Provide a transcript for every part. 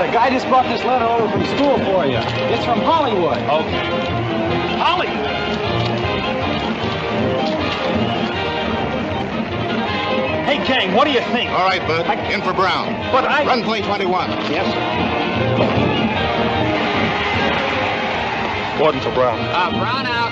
the guy just brought this letter over from school for you. It's from Hollywood. Okay. Hollywood? Hey, gang, what do you think? All right, Bud. In for Brown. But I... Run play 21. Yes, sir. Gordon for Brown. Brown out.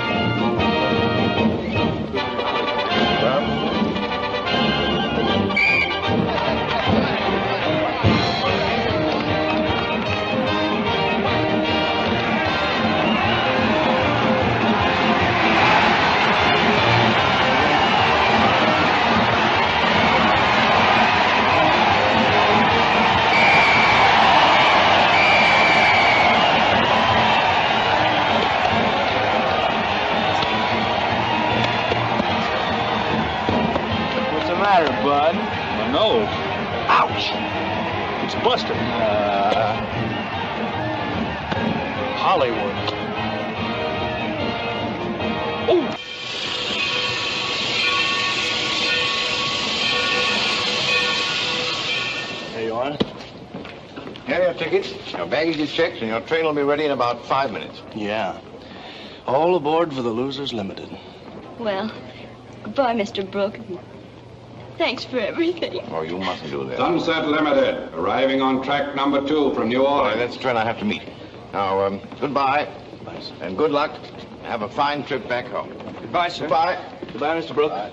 Bud. My nose. Ouch! It's busted. Hollywood. Oh! There you are. Here are your tickets. Your baggage is checked, and your train will be ready in about 5 minutes. Yeah. All aboard for the Losers Limited. Well, goodbye, Mr. Brooke. Thanks for everything. Oh, you mustn't do that. Sunset Limited, arriving on track number 2 from New Orleans. That's the train I have to meet. Now, goodbye. Goodbye, sir. And good luck. Have a fine trip back home. Goodbye, sir. Goodbye. Goodbye, Mr. Brooke. Bye.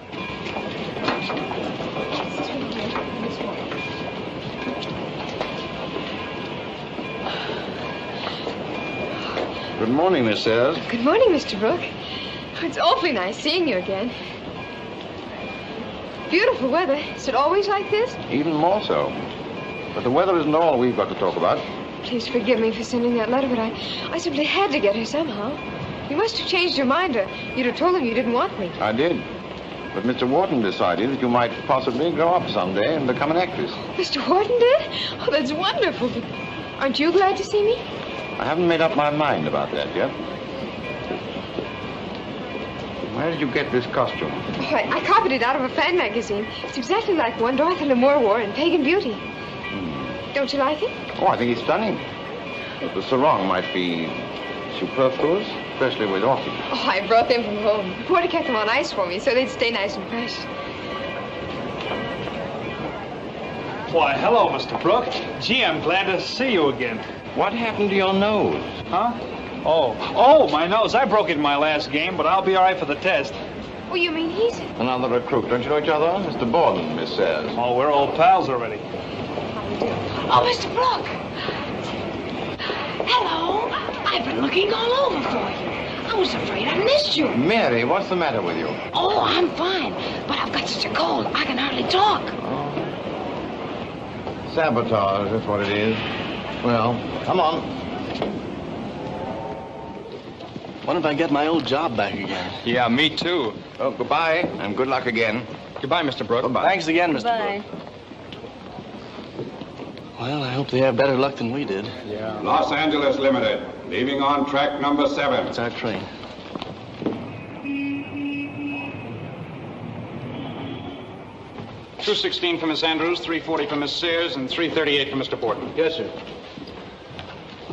Good morning, Miss Sayers. Good morning, Mr. Brooke. It's awfully nice seeing you again. Beautiful weather. Is it always like this? Even more so. But the weather isn't all we've got to talk about. Please forgive me for sending that letter, but I simply had to get her somehow. You must have changed your mind, or you'd have told him you didn't want me. I did. But Mr. Wharton decided that you might possibly grow up someday and become an actress. Mr. Wharton did? Oh, that's wonderful. But aren't you glad to see me? I haven't made up my mind about that yet. Where did you get this costume? Oh, I copied it out of a fan magazine. It's exactly like one Dorothy Lamour wore in Pagan Beauty. Don't you like it? Oh, I think it's stunning. But the sarong might be superfluous, especially with Dorothy. Oh, I brought them from home. Porter kept them on ice for me so they'd stay nice and fresh. Why, hello, Mr. Brooke. Gee, I'm glad to see you again. What happened to your nose? Huh? Oh, my nose. I broke it in my last game, but I'll be all right for the test. Oh, you mean he's... Another recruit. Don't you know each other? Mr. Borden, Miss Sayers. Oh, we're old pals already. Oh, Mr. Brooke. Hello. I've been looking all over for you. I was afraid I missed you. Mary, what's the matter with you? Oh, I'm fine, but I've got such a cold, I can hardly talk. Oh. Sabotage, that's what it is. Well, come on. What if I get my old job back again? Yeah, me too. Oh, goodbye, and good luck again. Goodbye, Mr. Brooke. Goodbye. Thanks again, Mr. Bye. Brooke. Well, I hope they have better luck than we did. Yeah. Los Angeles Limited, leaving on track number 7. It's our train. $2.16 for Miss Andrews, $3.40 for Miss Sayers, and $3.38 for Mr. Borden. Yes, sir.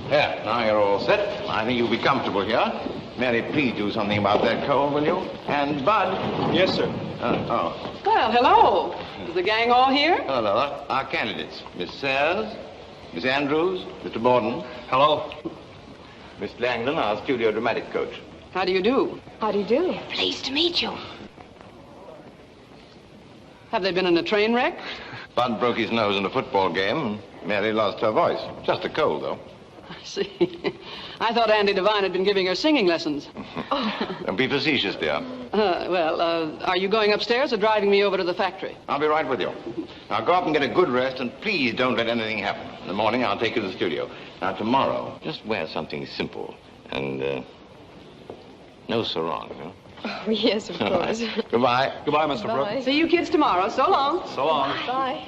Yeah, now you're all set. I think you'll be comfortable here. Mary, please do something about that cold, will you? And Bud. Yes, sir. Well, hello. Is the gang all here? Hello, Lola. Our candidates. Miss Sayers, Miss Andrews, Mr. Borden. Hello. Miss Langdon, our studio dramatic coach. How do you do? How do you do? Pleased to meet you. Have they been in a train wreck? Bud broke his nose in a football game, and Mary lost her voice. Just a cold, though. I see. I thought Andy Devine had been giving her singing lessons. Don't be facetious, dear. Are you going upstairs or driving me over to the factory? I'll be right with you. Now, go up and get a good rest, and please don't let anything happen. In the morning, I'll take you to the studio. Now, tomorrow, just wear something simple. And, no sarong, huh? Oh, yes, of course. Goodbye. Goodbye, Mr. Brooke. See you kids tomorrow. So long. So long. Bye.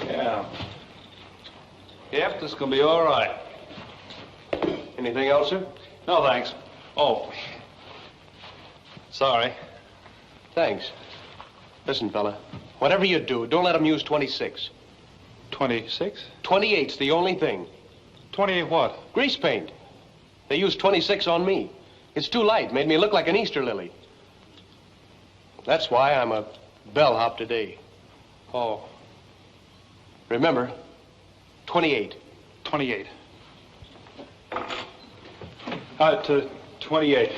Yeah. Yep, this can be all right. Anything else, sir? No, thanks. Oh, Sorry. Thanks. Listen, fella, whatever you do, don't let them use 26. 26? 28's the only thing. 28 what? Grease paint. They used 26 on me. It's too light, made me look like an Easter lily. That's why I'm a bellhop today. Oh. Remember, 28. 28. To 28.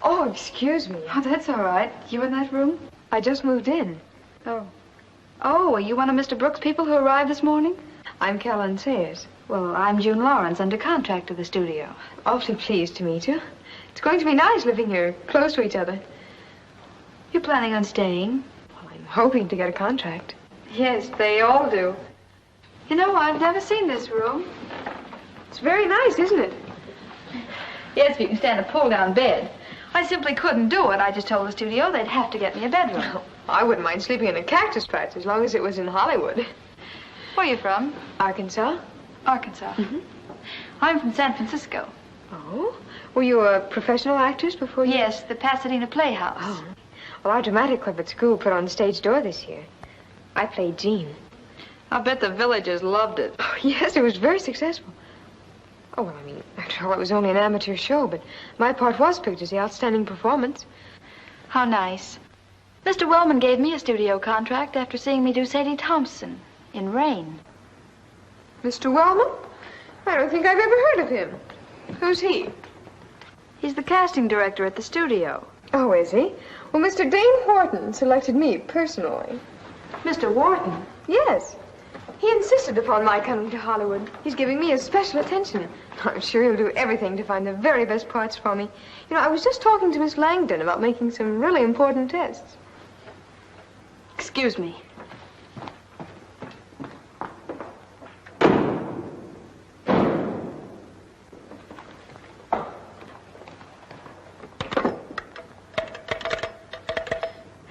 Oh, excuse me. Oh, that's all right. You in that room? I just moved in. Oh. Oh, are you one of Mr. Brooks' people who arrived this morning? I'm Caroline Sayers. Well, I'm June Lawrence, under contract to the studio. Awfully pleased to meet you. It's going to be nice living here, close to each other. You planning on staying? Well, I'm hoping to get a contract. Yes, they all do. You know, I've never seen this room. It's very nice, isn't it? Yes, if you can stand a pull-down bed. I simply couldn't do it. I just told the studio they'd have to get me a bedroom. I wouldn't mind sleeping in a cactus patch as long as it was in Hollywood. Where are you from? Arkansas. Arkansas. Mm-hmm. I'm from San Francisco. Oh? Were you a professional actress before you... Yes, the Pasadena Playhouse. Oh. Well, our dramatic club at school put on Stage Door this year. I played Jean. I bet the villagers loved it. Oh, yes, it was very successful. Oh, well, I mean, after all, it was only an amateur show, but my part was picked as the outstanding performance. How nice. Mr. Wellman gave me a studio contract after seeing me do Sadie Thompson in Rain. Mr. Wellman? I don't think I've ever heard of him. Who's he? He's the casting director at the studio. Oh, is he? Well, Mr. Dane Wharton selected me personally. Mr. Wharton? Yes. He insisted upon my coming to Hollywood. He's giving me his special attention. I'm sure he'll do everything to find the very best parts for me. You know, I was just talking to Miss Langdon about making some really important tests. Excuse me.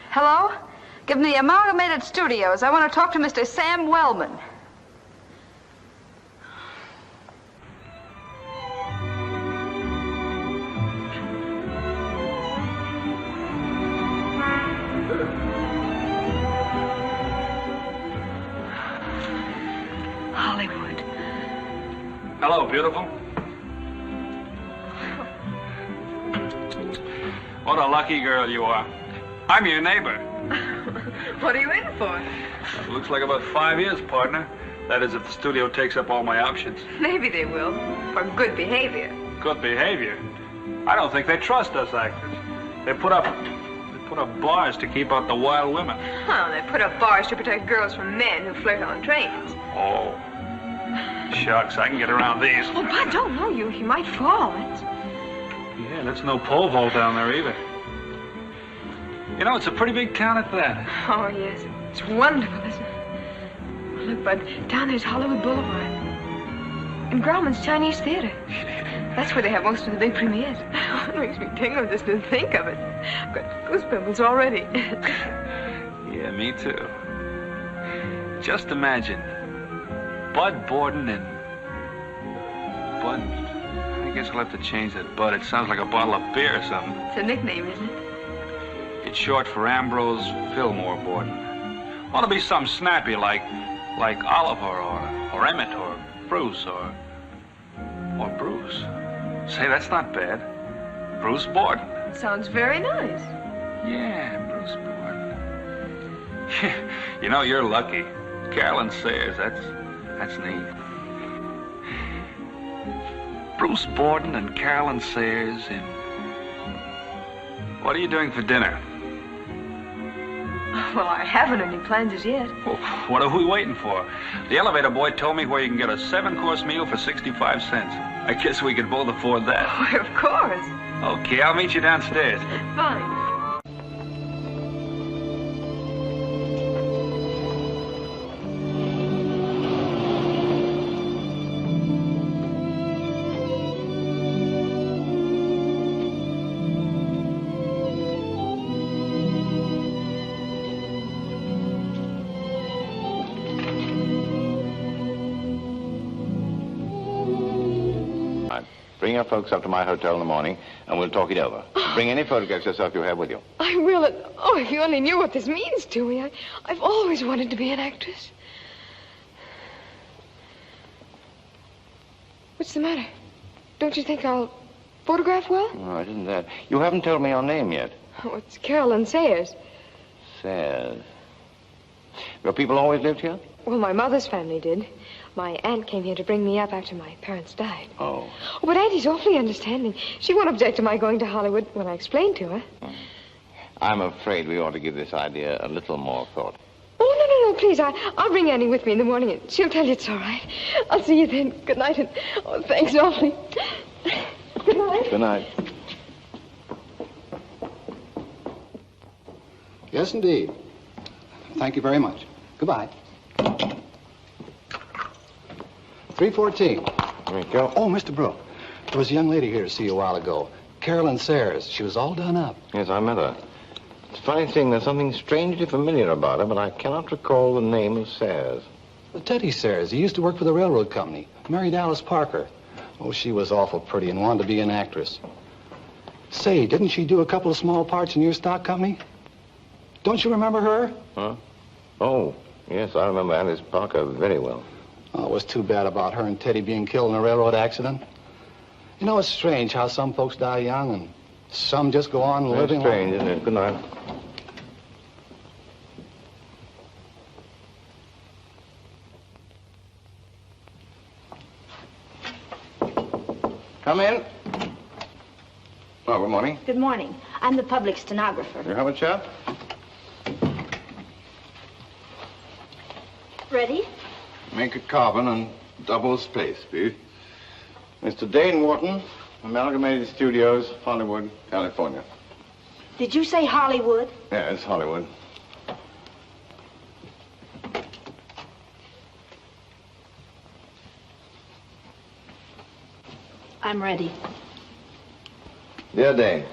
Hello? Give me the Amalgamated Studios. I want to talk to Mr. Sam Wellman. Hollywood. Hello, beautiful. What a lucky girl you are. I'm your neighbor. What are you in for? Looks like about 5 years, partner. That is, if the studio takes up all my options. Maybe they will. For good behavior. Good behavior? I don't think they trust us actors. They put up bars to keep out the wild women. Oh, they put up bars to protect girls from men who flirt on trains. Oh. Shucks, I can get around these. Oh, but don't know you. You might fall. Yeah, that's no pole vault down there either. You know, it's a pretty big town at that. Oh, yes. It's wonderful, isn't it? Look, Bud, down there's Hollywood Boulevard. And Grauman's Chinese Theater. That's where they have most of the big premieres. It makes me tingle just to think of it. I've got goosebumps already. Yeah, me too. Just imagine Bud Borden and Bud. I guess we'll have to change that Bud. It sounds like a bottle of beer or something. It's a nickname, isn't it? It's short for Ambrose Fillmore Borden. Ought to be something snappy like Oliver or Emmett or Bruce or Bruce. Say, that's not bad. Bruce Borden. Sounds very nice. Yeah, Bruce Borden. You know, you're lucky. Carolyn Sayers, that's neat. Bruce Borden and Carolyn Sayers in... What are you doing for dinner? Well, I haven't any plans as yet. Well, what are we waiting for? The elevator boy told me where you can get a 7-course meal for 65 cents. I guess we could both afford that. Why, of course. Okay, I'll meet you downstairs. Fine. bring your folks up to my hotel in the morning, and we'll talk it over. Bring any photographs yourself you have with you. I will. Oh, if you only knew what this means to me. I've always wanted to be an actress. What's the matter? Don't you think I'll photograph well? No, it isn't that. You haven't told me your name yet. Oh, it's Carolyn Sayers. Sayers. Your people always lived here? Well, my mother's family did. My aunt came here to bring me up after my parents died. Oh. But Auntie's awfully understanding. She won't object to my going to Hollywood when I explain to her. I'm afraid we ought to give this idea a little more thought. Oh, no, please. I'll bring Annie with me in the morning, and she'll tell you it's all right. I'll see you then. Good night, and thanks awfully. Good night. Good night. Yes, indeed. Thank you very much. Goodbye. 314. There you go. Oh, Mr. Brooke, there was a young lady here to see you a while ago. Carolyn Sayers. She was all done up. Yes, I met her. It's a funny thing, there's something strangely familiar about her, but I cannot recall the name of Sayers. Well, Teddy Sayers. He used to work for the railroad company. Married Alice Parker. Oh, she was awful pretty and wanted to be an actress. Say, didn't she do a couple of small parts in your stock company? Don't you remember her? Huh? Oh, yes, I remember Alice Parker very well. Oh, it was too bad about her and Teddy being killed in a railroad accident. You know, it's strange how some folks die young and some just go on living. It's strange, isn't it? Good night. Come in. Oh, good morning. Good morning. I'm the public stenographer. You have a chat? Ready? Make it carbon and double space, please. Mr. Dane Wharton, Amalgamated Studios, Hollywood, California. Did you say Hollywood? Yes, Hollywood. I'm ready. Dear Dane,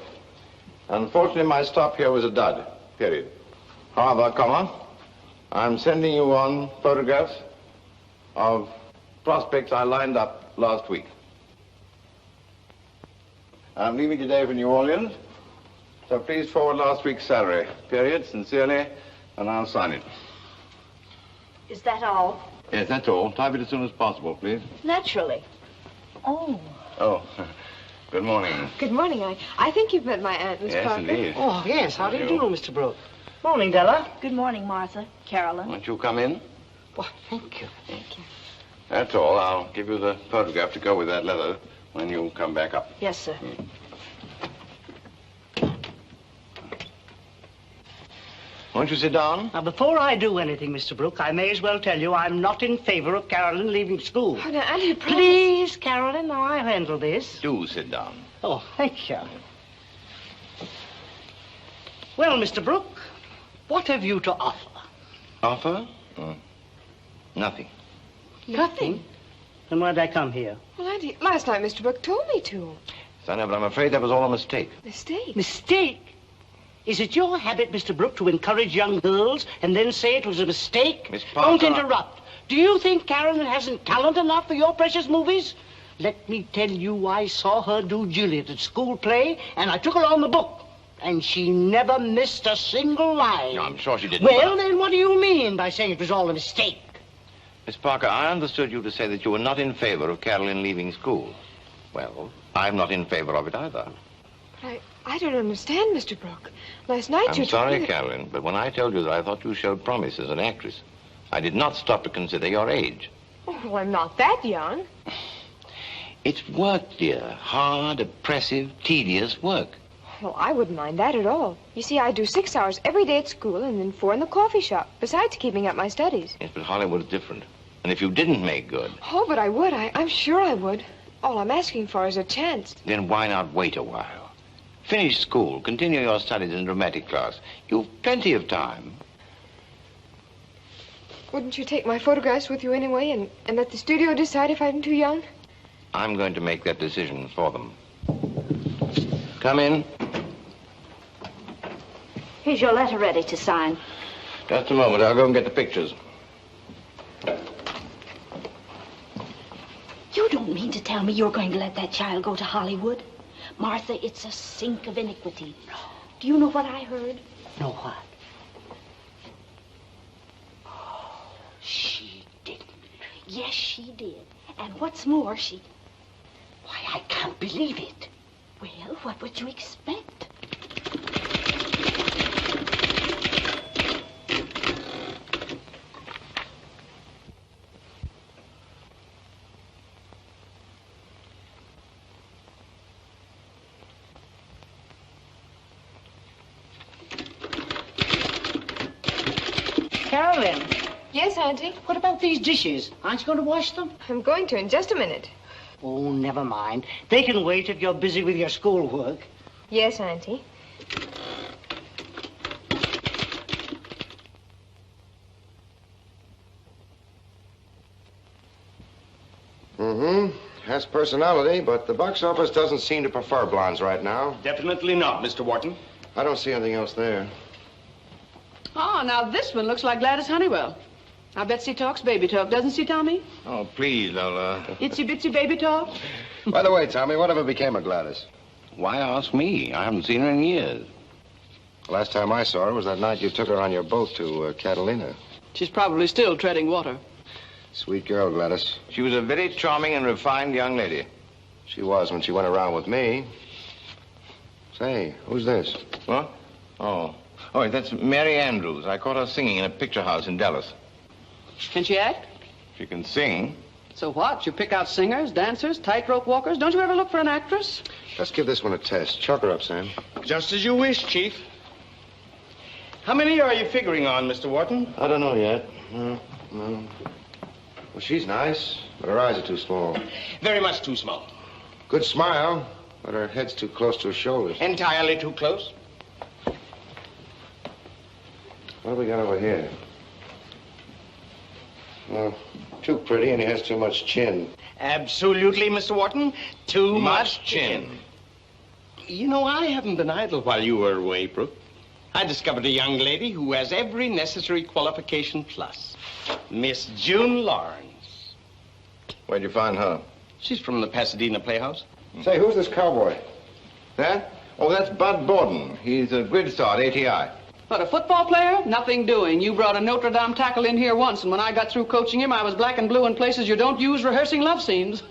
unfortunately my stop here was a dud, period. However, I'm sending you on photographs of prospects I lined up last week. I'm leaving today for New Orleans, so please forward last week's salary, period, sincerely, and I'll sign it. Is that all? Yes, that's all. Type it as soon as possible, please. Naturally. Oh. Oh, good morning. Good morning. I think you've met my aunt, Miss Parker. Yes, indeed. Oh, yes. How do you do, Mr. Brooke? Morning, Della. Good morning, Martha. Carolyn. Won't you come in? Well, thank you. Thank you. That's all. I'll give you the photograph to go with that letter when you come back up. Yes, sir. Won't you sit down? Now, before I do anything, Mr. Brooke, I may as well tell you I'm not in favor of Carolyn leaving school. Oh, now, Auntie, Please, Carolyn, now I'll handle this. Do sit down. Oh, thank you. Well, Mr. Brooke, what have you to offer? Offer? Nothing. Nothing? Then why'd I come here? Well, Auntie, last night Mr. Brooke told me to. Son, but I'm afraid that was all a mistake. Mistake? Mistake? Is it your habit, Mr. Brooke, to encourage young girls and then say it was a mistake? Miss Parker. Don't interrupt. Do you think Carolyn hasn't talent enough for your precious movies? Let me tell you, I saw her do Juliet at school play, and I took her on the book. And she never missed a single line. No, I'm sure she didn't. Well, then what do you mean by saying it was all a mistake? Miss Parker, I understood you to say that you were not in favor of Carolyn leaving school. Well, I'm not in favor of it either. But I don't understand, Mr. Brooke. Last night you I'm sorry, Carolyn, but when I told you that I thought you showed promise as an actress, I did not stop to consider your age. Oh, well, I'm not that young. It's work, dear. Hard, oppressive, tedious work. Well, I wouldn't mind that at all. You see, I do 6 hours every day at school and then 4 in the coffee shop, besides keeping up my studies. Yes, but Hollywood's different. And if you didn't make good... Oh, but I would. I'm sure I would. All I'm asking for is a chance. Then why not wait a while? Finish school, continue your studies in dramatic class. You've plenty of time. Wouldn't you take my photographs with you anyway and let the studio decide if I'm too young? I'm going to make that decision for them. Come in. Here's your letter ready to sign. Just a moment. I'll go and get the pictures. You don't mean to tell me you're going to let that child go to Hollywood? Martha, it's a sink of iniquity. Do you know what I heard? No, what? Oh, she didn't. Yes, she did. And what's more, she... Why, I can't believe it. Well, what would you expect? Carolyn. Yes, Auntie? What about these dishes? Aren't you going to wash them? I'm going to in just a minute. Oh, never mind. They can wait if you're busy with your schoolwork. Yes, Auntie. Has personality, but the box office doesn't seem to prefer blondes right now. Definitely not, Mr. Wharton. I don't see anything else there. Oh, now this one looks like Gladys Honeywell. I bet she talks baby talk, doesn't she, Tommy? Oh, please, Lola. Itsy bitsy baby talk? By the way, Tommy, whatever became of Gladys? Why ask me? I haven't seen her in years. The last time I saw her was that night you took her on your boat to Catalina. She's probably still treading water. Sweet girl, Gladys. She was a very charming and refined young lady. She was when she went around with me. Say, who's this? What? Oh, that's Mary Andrews. I caught her singing in a picture house in Dallas. Can she act? She can sing. So what? You pick out singers, dancers, tightrope walkers? Don't you ever look for an actress? Let's give this one a test. Chalk her up, Sam. Just as you wish, Chief. How many are you figuring on, Mr. Wharton? I don't know yet. No. Well, she's nice, but her eyes are too small. Very much too small. Good smile, but her head's too close to her shoulders. Entirely too close. What have we got over here? Well, too pretty, and he has too much chin. Absolutely, Mr. Wharton. Too much chin. You know, I haven't been idle while you were away, Brooke. I discovered a young lady who has every necessary qualification plus. Miss June Lawrence. Where'd you find her? She's from the Pasadena Playhouse. Say, who's this cowboy? That? Oh, that's Bud Borden. He's a grid star at ATI. What, a football player? Nothing doing. You brought a Notre Dame tackle in here once, and when I got through coaching him, I was black and blue in places you don't use rehearsing love scenes.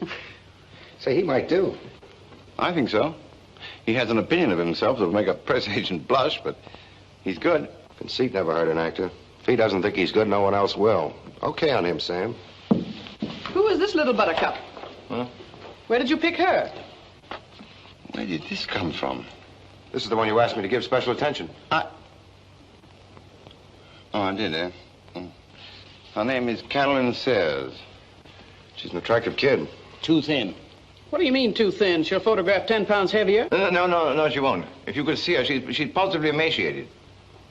Say, he might do. I think so. He has an opinion of himself that'll make a press agent blush, but he's good. Conceit never hurt an actor. If he doesn't think he's good, no one else will. Okay on him, Sam. Who is this little buttercup? Huh? Where did you pick her? Where did this come from? This is the one you asked me to give special attention. Oh, I did, eh? Her name is Carolyn Sayers. She's an attractive kid. Too thin. What do you mean, too thin? She'll photograph 10 pounds heavier? No, she won't. If you could see her, she's positively emaciated.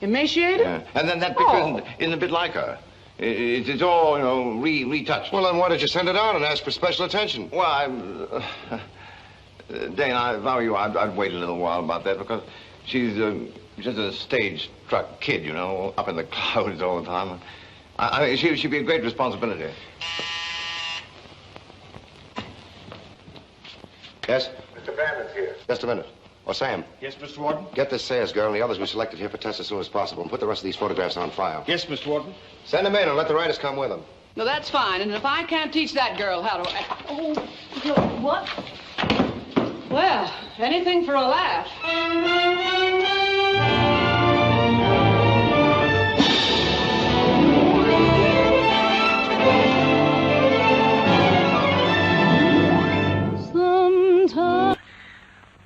Emaciated? Yeah. And then that picture isn't a bit like her. It's all, retouched. Well, then why did you send it on and ask for special attention? Well, Dane, I vow you, I'd wait a little while about that because she's just a stage struck kid, up in the clouds all the time. She'd be a great responsibility. Yes? Mr. Brandon's here. Just a minute. Oh, Sam. Yes, Mr. Wharton? Get this Sayers girl and the others we selected here for tests as soon as possible and put the rest of these photographs on file. Yes, Mr. Wharton. Send them in and let the writers come with them. No, that's fine. And if I can't teach that girl how to act... Oh, what? Well, anything for a laugh.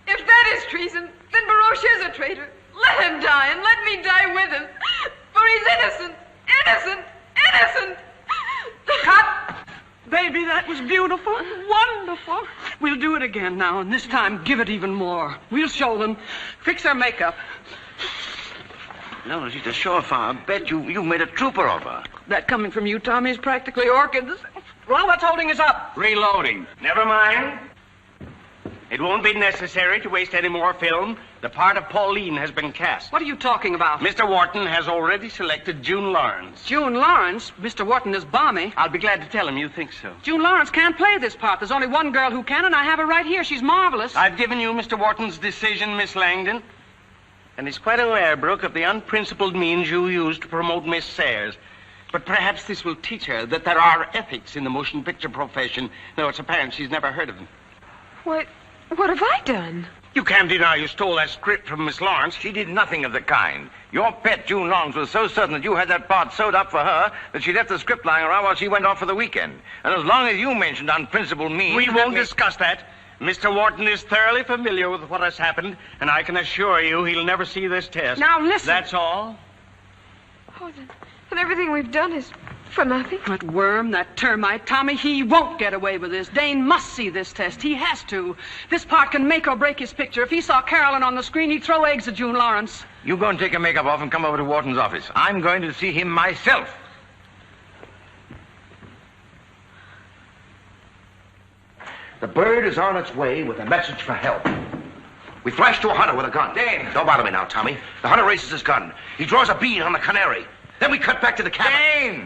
If that is treason, then Baroche is a traitor. Let him die, and let me die with him. For he's innocent, innocent, innocent. Cut! Baby, that was beautiful. Wonderful. We'll do it again now, and this time give it even more. We'll show them. Fix their makeup. No, she's a surefire bet. You made a trooper of her. That coming from you, Tommy, is practically orchids. Robert's holding us up. Reloading. Never mind. It won't be necessary to waste any more film. The part of Pauline has been cast. What are you talking about? Mr. Wharton has already selected June Lawrence. June Lawrence? Mr. Wharton is balmy. I'll be glad to tell him you think so. June Lawrence can't play this part. There's only one girl who can, and I have her right here. She's marvelous. I've given you Mr. Wharton's decision, Miss Langdon. And he's quite aware, Brooke, of the unprincipled means you used to promote Miss Sayers. But perhaps this will teach her that there are ethics in the motion picture profession, though it's apparent she's never heard of them. What have I done? You can't deny you stole that script from Miss Lawrence. She did nothing of the kind. Your pet, June Lawrence, was so certain that you had that part sewed up for her that she left the script lying around while she went off for the weekend. And as long as you mentioned unprincipled means... We won't discuss that. Mr. Wharton is thoroughly familiar with what has happened, and I can assure you he'll never see this test. Now, listen. That's all. Oh, then everything we've done is for nothing? That worm, that termite, Tommy, he won't get away with this. Dane must see this test. He has to. This part can make or break his picture. If he saw Carolyn on the screen, he'd throw eggs at June Lawrence. You go and take your makeup off and come over to Wharton's office. I'm going to see him myself. The bird is on its way with a message for help. We flash to a hunter with a gun. Dane! Don't bother me now, Tommy. The hunter raises his gun. He draws a bead on the canary. Then we cut back to the cabin.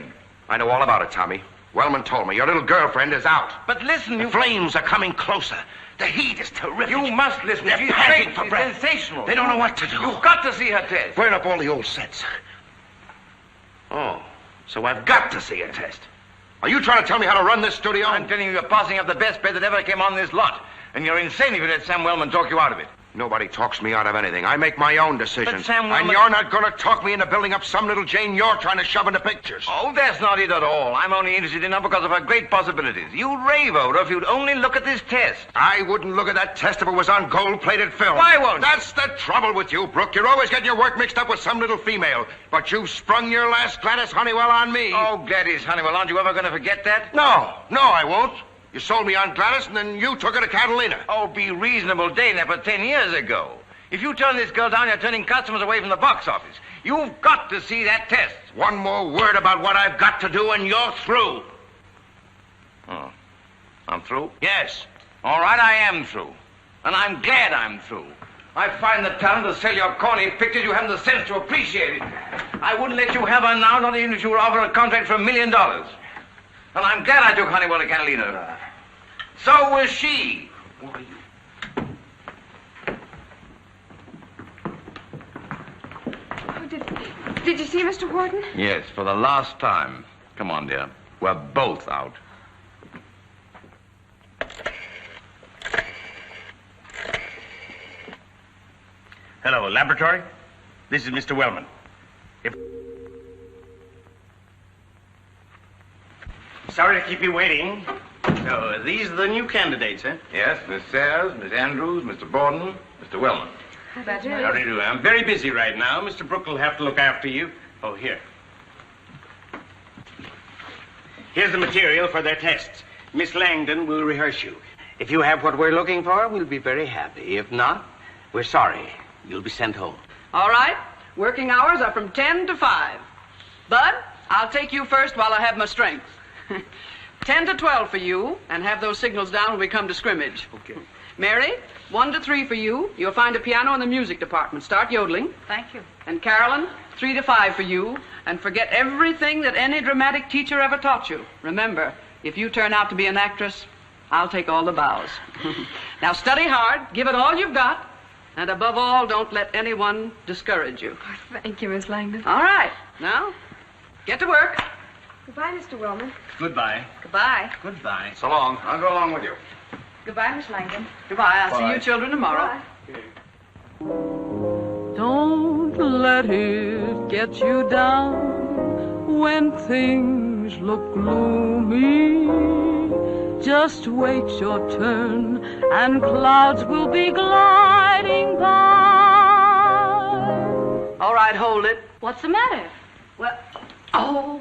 Dane! I know all about it, Tommy. Wellman told me. Your little girlfriend is out. But listen, The flames are coming closer. The heat is terrific. You must listen. They're She's panting great. for She's breath. sensational. They don't know what to do. You've got to see her test. Burn up all the old sets. Oh, so I've got to see a test. Are you trying to tell me how to run this studio? I'm telling you, you're passing up the best bed that ever came on this lot. And you're insane if you let Sam Wellman talk you out of it. Nobody talks me out of anything. I make my own decisions. But Sam Wellman... And you're not going to talk me into building up some little Jane you're trying to shove into pictures. Oh, that's not it at all. I'm only interested in her because of her great possibilities. You'd rave over her if you'd only look at this test. I wouldn't look at that test if it was on gold-plated film. Why won't you? That's the trouble with you, Brooke. You're always getting your work mixed up with some little female. But you've sprung your last Gladys Honeywell on me. Oh, Gladys Honeywell, aren't you ever going to forget that? No, I won't. You sold me on Gladys, and then you took her to Catalina. Oh, be reasonable, Dane. That was 10 years ago. If you turn this girl down, you're turning customers away from the box office. You've got to see that test. One more word about what I've got to do, and you're through. Oh, I'm through? Yes. All right, I am through. And I'm glad I'm through. I find the talent to sell your corny pictures. You haven't the sense to appreciate it. I wouldn't let you have her now, not even if you were offered a contract for $1 million. And I'm glad I took Honeywell to Catalina. So was she. What are you? Did you see Mr. Wharton? Yes, for the last time. Come on, dear. We're both out. Hello, laboratory. This is Mr. Wellman. Sorry to keep you waiting. So, these are the new candidates, eh? Yes, Miss Sayers, Miss Andrews, Mr. Borden, Mr. Wellman. How do you How do you do? I'm very busy right now. Mr. Brooke will have to look after you. Oh, here. Here's the material for their tests. Miss Langdon will rehearse you. If you have what we're looking for, we'll be very happy. If not, we're sorry. You'll be sent home. All right. Working hours are from 10 to 5. Bud, I'll take you first while I have my strength. 10 to 12 for you, and have those signals down when we come to scrimmage. Okay. Mary, 1 to 3 for you. You'll find a piano in the music department. Start yodeling. Thank you. And Carolyn, 3 to 5 for you. And forget everything that any dramatic teacher ever taught you. Remember, if you turn out to be an actress, I'll take all the bows. Now study hard, give it all you've got, and above all, don't let anyone discourage you. Oh, thank you, Miss Langdon. All right. Now, get to work. Goodbye, Mr. Wellman. Goodbye. Goodbye. Goodbye. So long. I'll go along with you. Goodbye, Miss Langdon. Goodbye. I'll Bye. see you children tomorrow. Bye. Don't let it get you down when things look gloomy. Just wait your turn and clouds will be gliding by. All right, hold it. What's the matter? Well, well,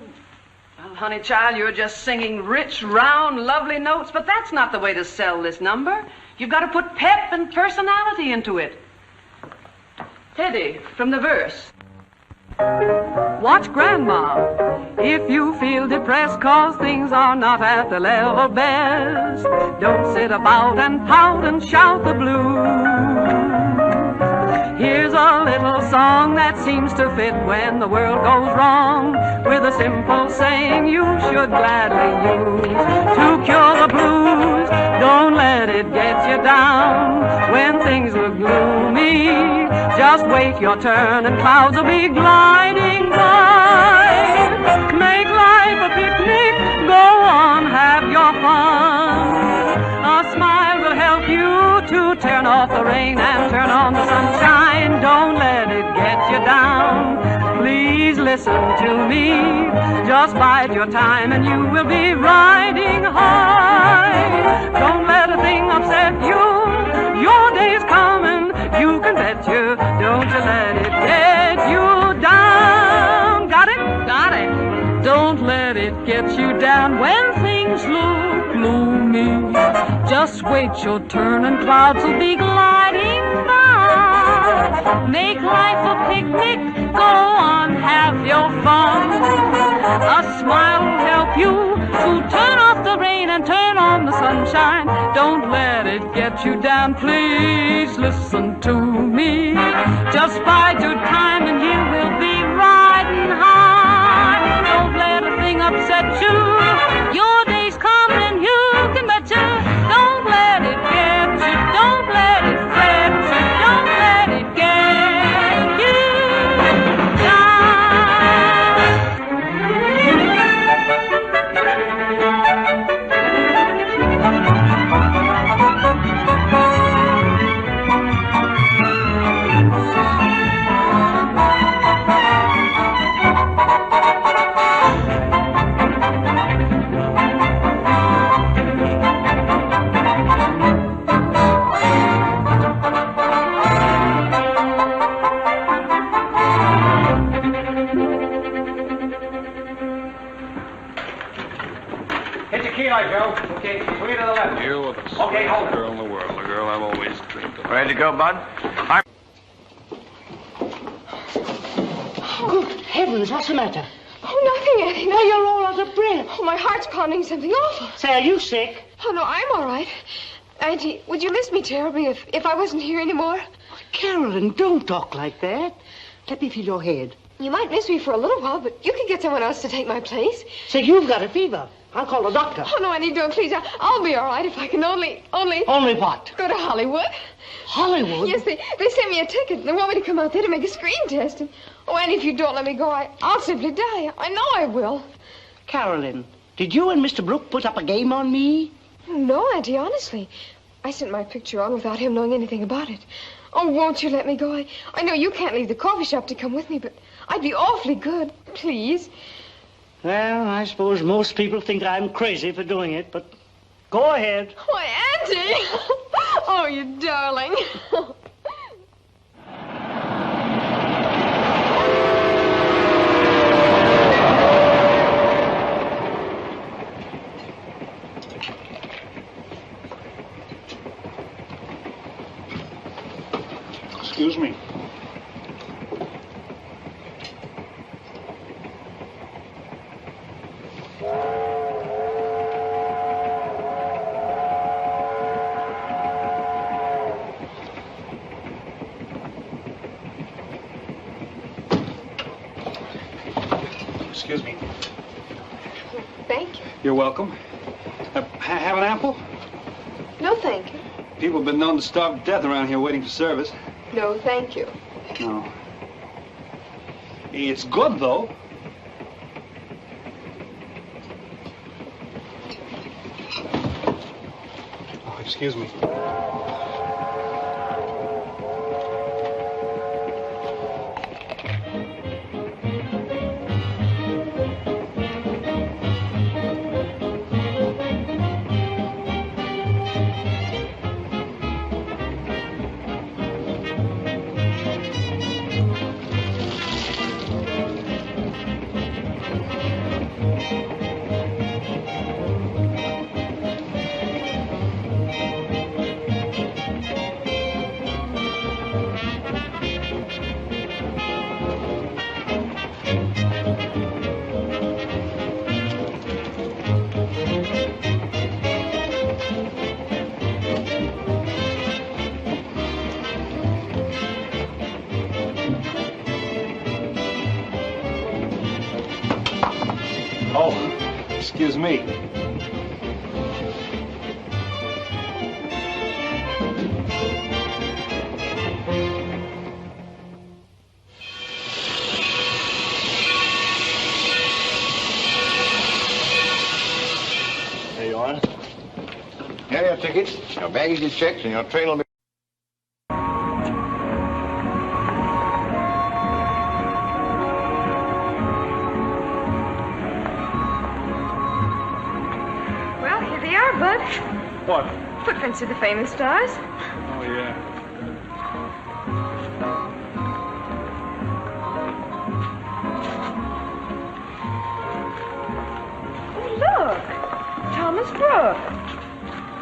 honey child, you're just singing rich, round, lovely notes, but that's not the way to sell this number. You've got to put pep and personality into it. Teddy, from the verse. Watch Grandma. If you feel depressed 'cause things are not at the level best, don't sit about and pout and shout the blues. Here's a little song that seems to fit when the world goes wrong, with a simple saying you should gladly use to cure the blues. Don't let it get you down when things look gloomy. Just wait your turn and clouds will be gliding by. Make life a picnic, go on, have your fun. A smile will help you to turn off the rain and turn on the sunshine. Don't let it get you down. Please listen to me. Just bide your time and you will be riding high. Don't let a thing upset you. Your day's coming, you can bet you. Don't you let it get you down. Got it? Got it. Don't let it get you down when things look gloomy. Just wait your turn and clouds will be gliding by. Make life a picnic, go on, have your fun. A smile will help you to turn off the rain and turn on the sunshine. Don't let it get you down, please listen to me. Just bide your time and you will be riding high. Don't let a thing upset you. Your day's coming, you can bet you. Don't let it get you. Don't let it fret you. Don't let it get you Okay, swing it to the left. You with the Okay, hold it. girl in the world, the girl I've always dreamed of. Ready to go, Bud? Good heavens, what's the matter? Oh, nothing, Eddie. Now you're all out of breath. Oh, my heart's pounding something awful. Say, are you sick? Oh, no, I'm all right. Auntie, would you miss me terribly if I wasn't here anymore? Carolyn, don't talk like that. Let me feel your head. You might miss me for a little while, but you can get someone else to take my place. Say, you've got a fever. I'll call the doctor. Oh, no, Auntie, don't, please. I'll be all right if I can only... Only what? Go to Hollywood. Hollywood? Yes, they sent me a ticket. They want me to come out there to make a screen test. And, oh, Auntie, if you don't let me go, I'll simply die. I know I will. Carolyn, did you and Mr. Brooke put up a game on me? No, Auntie, honestly. I sent my picture on without him knowing anything about it. Oh, won't you let me go? I know you can't leave the coffee shop to come with me, but I'd be awfully good. Please. Well, I suppose most people think I'm crazy for doing it, but go ahead. Why, Auntie! Oh, you darling. Excuse me. Excuse me. Thank you. You're welcome. Have an apple? No, thank you. People have been known to starve to death around here waiting for service. No, thank you. No. It's good, though. Oh, excuse me. Oh, excuse me. There you are. Here are your tickets, your baggage is checked, and your train will be... Well, here they are, Bud. What? Footprints of the famous stars. Oh, yeah. Oh, look. Thomas Brooke.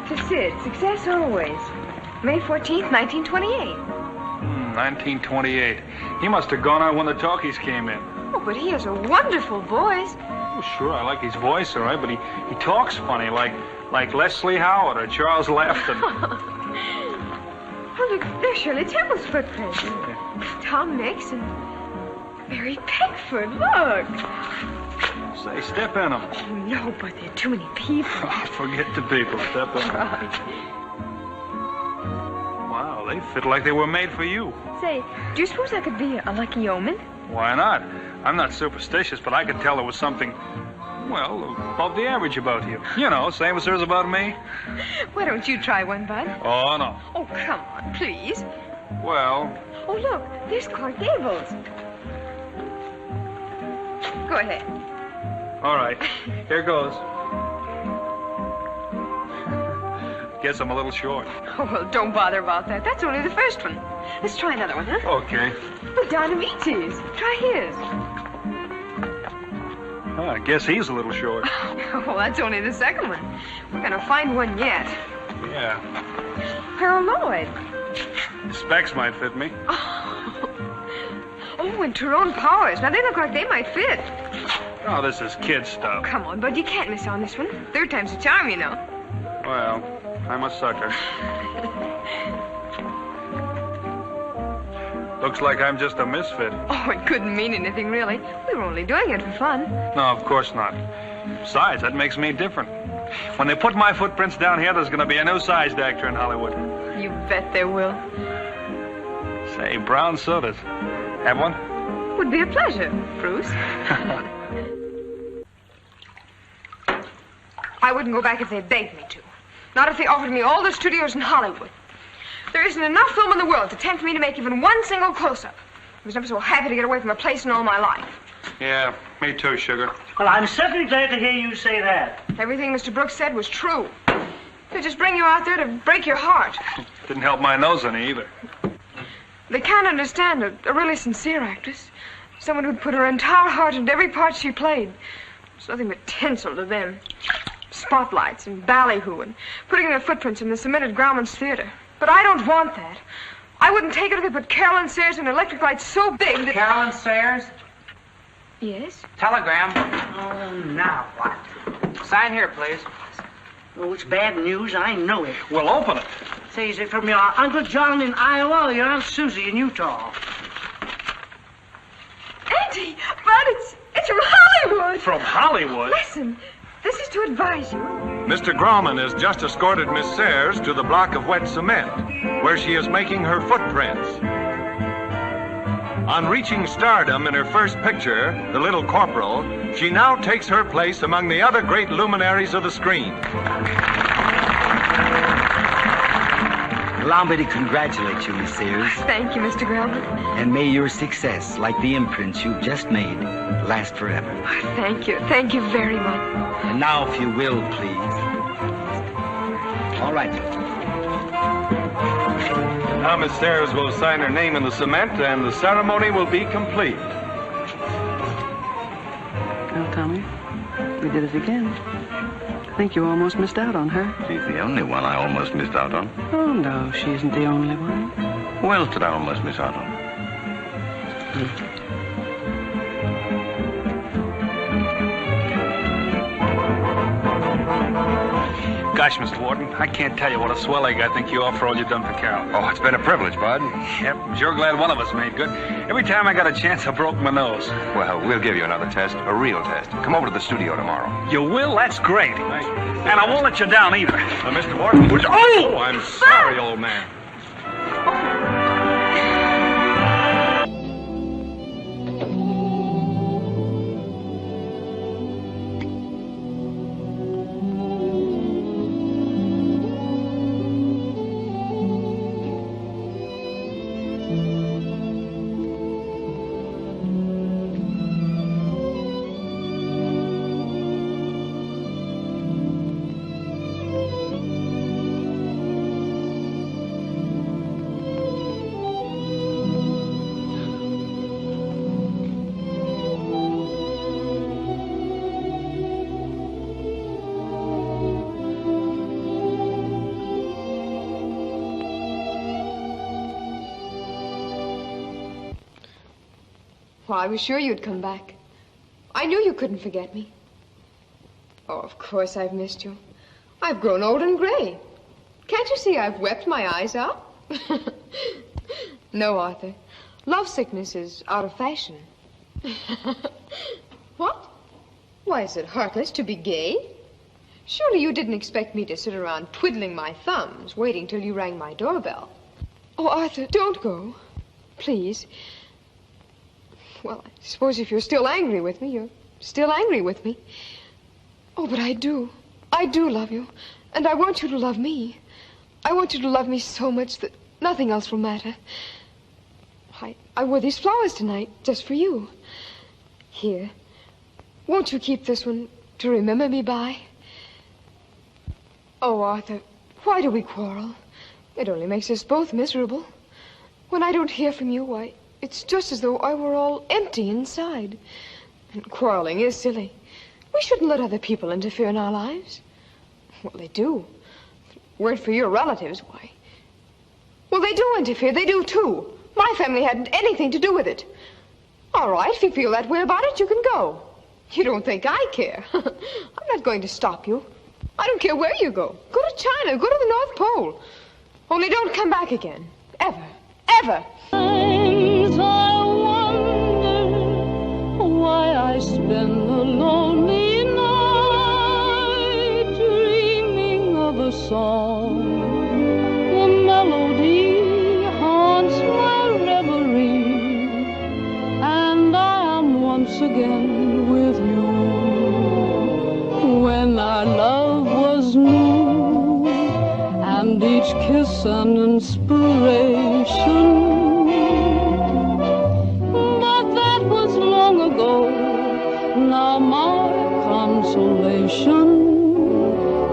To Sid, success always. May 14th, 1928. 1928. He must have gone out when the talkies came in. Oh, but he has a wonderful voice. Oh, sure, I like his voice, all right, but he talks funny, like Leslie Howard or Charles Laughton. Oh, look, there's Shirley Temple's footprints. Tom Mix and Mary Pickford, look. Say, step in them. Oh, no, but there are too many people. Forget the people, step in them. Wow, they fit like they were made for you. Say, do you suppose that could be a lucky omen? Why not? I'm not superstitious, but I could tell there was something, well, above the average about you. You know, same as there's about me. Why don't you try one, Bud? Oh, no. Oh, come on, please. Well... Oh, look, there's Clark Gables. Go ahead. All right, here goes. Guess I'm a little short. Oh, well, don't bother about that. That's only the first one. Let's try another one, huh? Okay. Look, Dynamite's. Try his. Oh, I guess he's a little short. Oh, that's only the second one. We're gonna find one yet. Yeah. Harold Lloyd. The specs might fit me. Oh, and Tyrone Powers. Now, they look like they might fit. Oh, this is kid stuff. Come on, Bud, you can't miss on this one. Third time's a charm, you know. Well, I'm a sucker. Looks like I'm just a misfit. Oh, it couldn't mean anything, really. We were only doing it for fun. No, of course not. Besides, that makes me different. When they put my footprints down here, there's going to be a new sized actor in Hollywood. You bet there will. Say, brown sodas. Have one? Would be a pleasure, Bruce. I wouldn't go back if they begged me to. Not if they offered me all the studios in Hollywood. There isn't enough film in the world to tempt me to make even one single close-up. I was never so happy to get away from a place in all my life. Yeah, me too, Sugar. Well, I'm certainly glad to hear you say that. Everything Mr. Brooks said was true. They just bring you out there to break your heart. Didn't help my nose any either. They can't understand a really sincere actress. Someone who'd put her entire heart into every part she played. It's nothing but tinsel to them. Spotlights and ballyhoo and putting their footprints in the cemented Grauman's theater. But I don't want that. I wouldn't take it if they put Carolyn Sayers in electric lights so big that... Carolyn Sayers? Yes? Telegram. Oh, now what? Sign here, please. Oh, it's bad news. I know it. Well, open it. Say, is it from your Uncle John in Iowa or your Aunt Susie in Utah? Auntie! Bud, it's from Hollywood! From Hollywood? Listen, this is to advise you. Mr. Grauman has just escorted Miss Sayers to the block of wet cement, where she is making her footprints. On reaching stardom in her first picture, The Little Corporal, she now takes her place among the other great luminaries of the screen. Allow me to congratulate you, Miss Sayers. Thank you, Mr. Grauman. And may your success, like the imprints you've just made, last forever. Thank you. Thank you very much. And now, if you will, please. All right. Now Miss Sayers will sign her name in the cement, and the ceremony will be complete. Well, Tommy, we did it again. I think you almost missed out on her. She's the only one I almost missed out on. Oh, no, she isn't the only one. Who else did I almost miss out on? Gosh, Mr. Wharton, I can't tell you what a swell egg I think you are for all you've done for Carol. Oh, it's been a privilege, Bud. Yep, I'm sure glad one of us made good. Every time I got a chance, I broke my nose. Well, we'll give you another test, a real test. Come over to the studio tomorrow. You will? That's great. And I won't let you down either. Mr. Wharton, oh, I'm sorry, old man. Well, I was sure you'd come back. I knew you couldn't forget me. Oh, of course I've missed you. I've grown old and gray. Can't you see I've wept my eyes out? No, Arthur. Love sickness is out of fashion. What? Why, is it heartless to be gay? Surely you didn't expect me to sit around twiddling my thumbs, waiting till you rang my doorbell. Oh, Arthur, don't go. Please. Well, I suppose if you're still angry with me, you're still angry with me. Oh, but I do. I do love you. And I want you to love me. I want you to love me so much that nothing else will matter. I wore these flowers tonight just for you. Here. Won't you keep this one to remember me by? Oh, Arthur, why do we quarrel? It only makes us both miserable. When I don't hear from you, why, it's just as though I were all empty inside. And quarreling is silly. We shouldn't let other people interfere in our lives. Well, they do. If it weren't for your relatives, why? Well, they do interfere. They do, too. My family hadn't anything to do with it. All right, if you feel that way about it, you can go. You don't think I care. I'm not going to stop you. I don't care where you go. Go to China. Go to the North Pole. Only don't come back again. Ever. Ever. I wonder why I spend the lonely night dreaming of a song. The melody haunts my reverie, and I am once again with you. When our love was new, and each kiss an inspiration. Now my consolation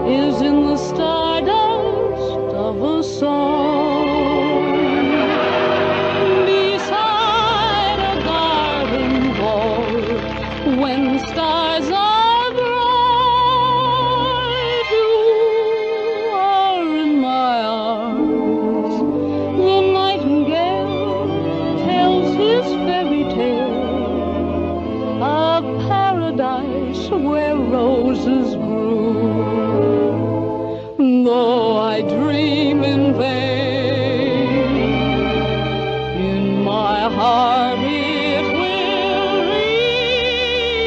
is in the stardust of a song beside a garden wall. When stars are bright, you are in my arms. The nightingale tells his fairy tale of paradise where roses grew. Though I dream in vain, in my heart it will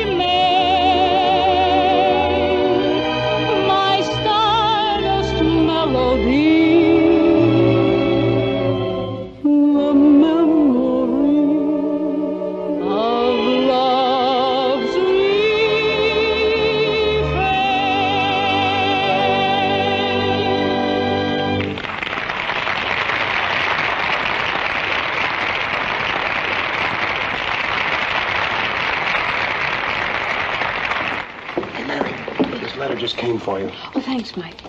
remain my stardust melody. Just came for you. Oh, thanks, Mike.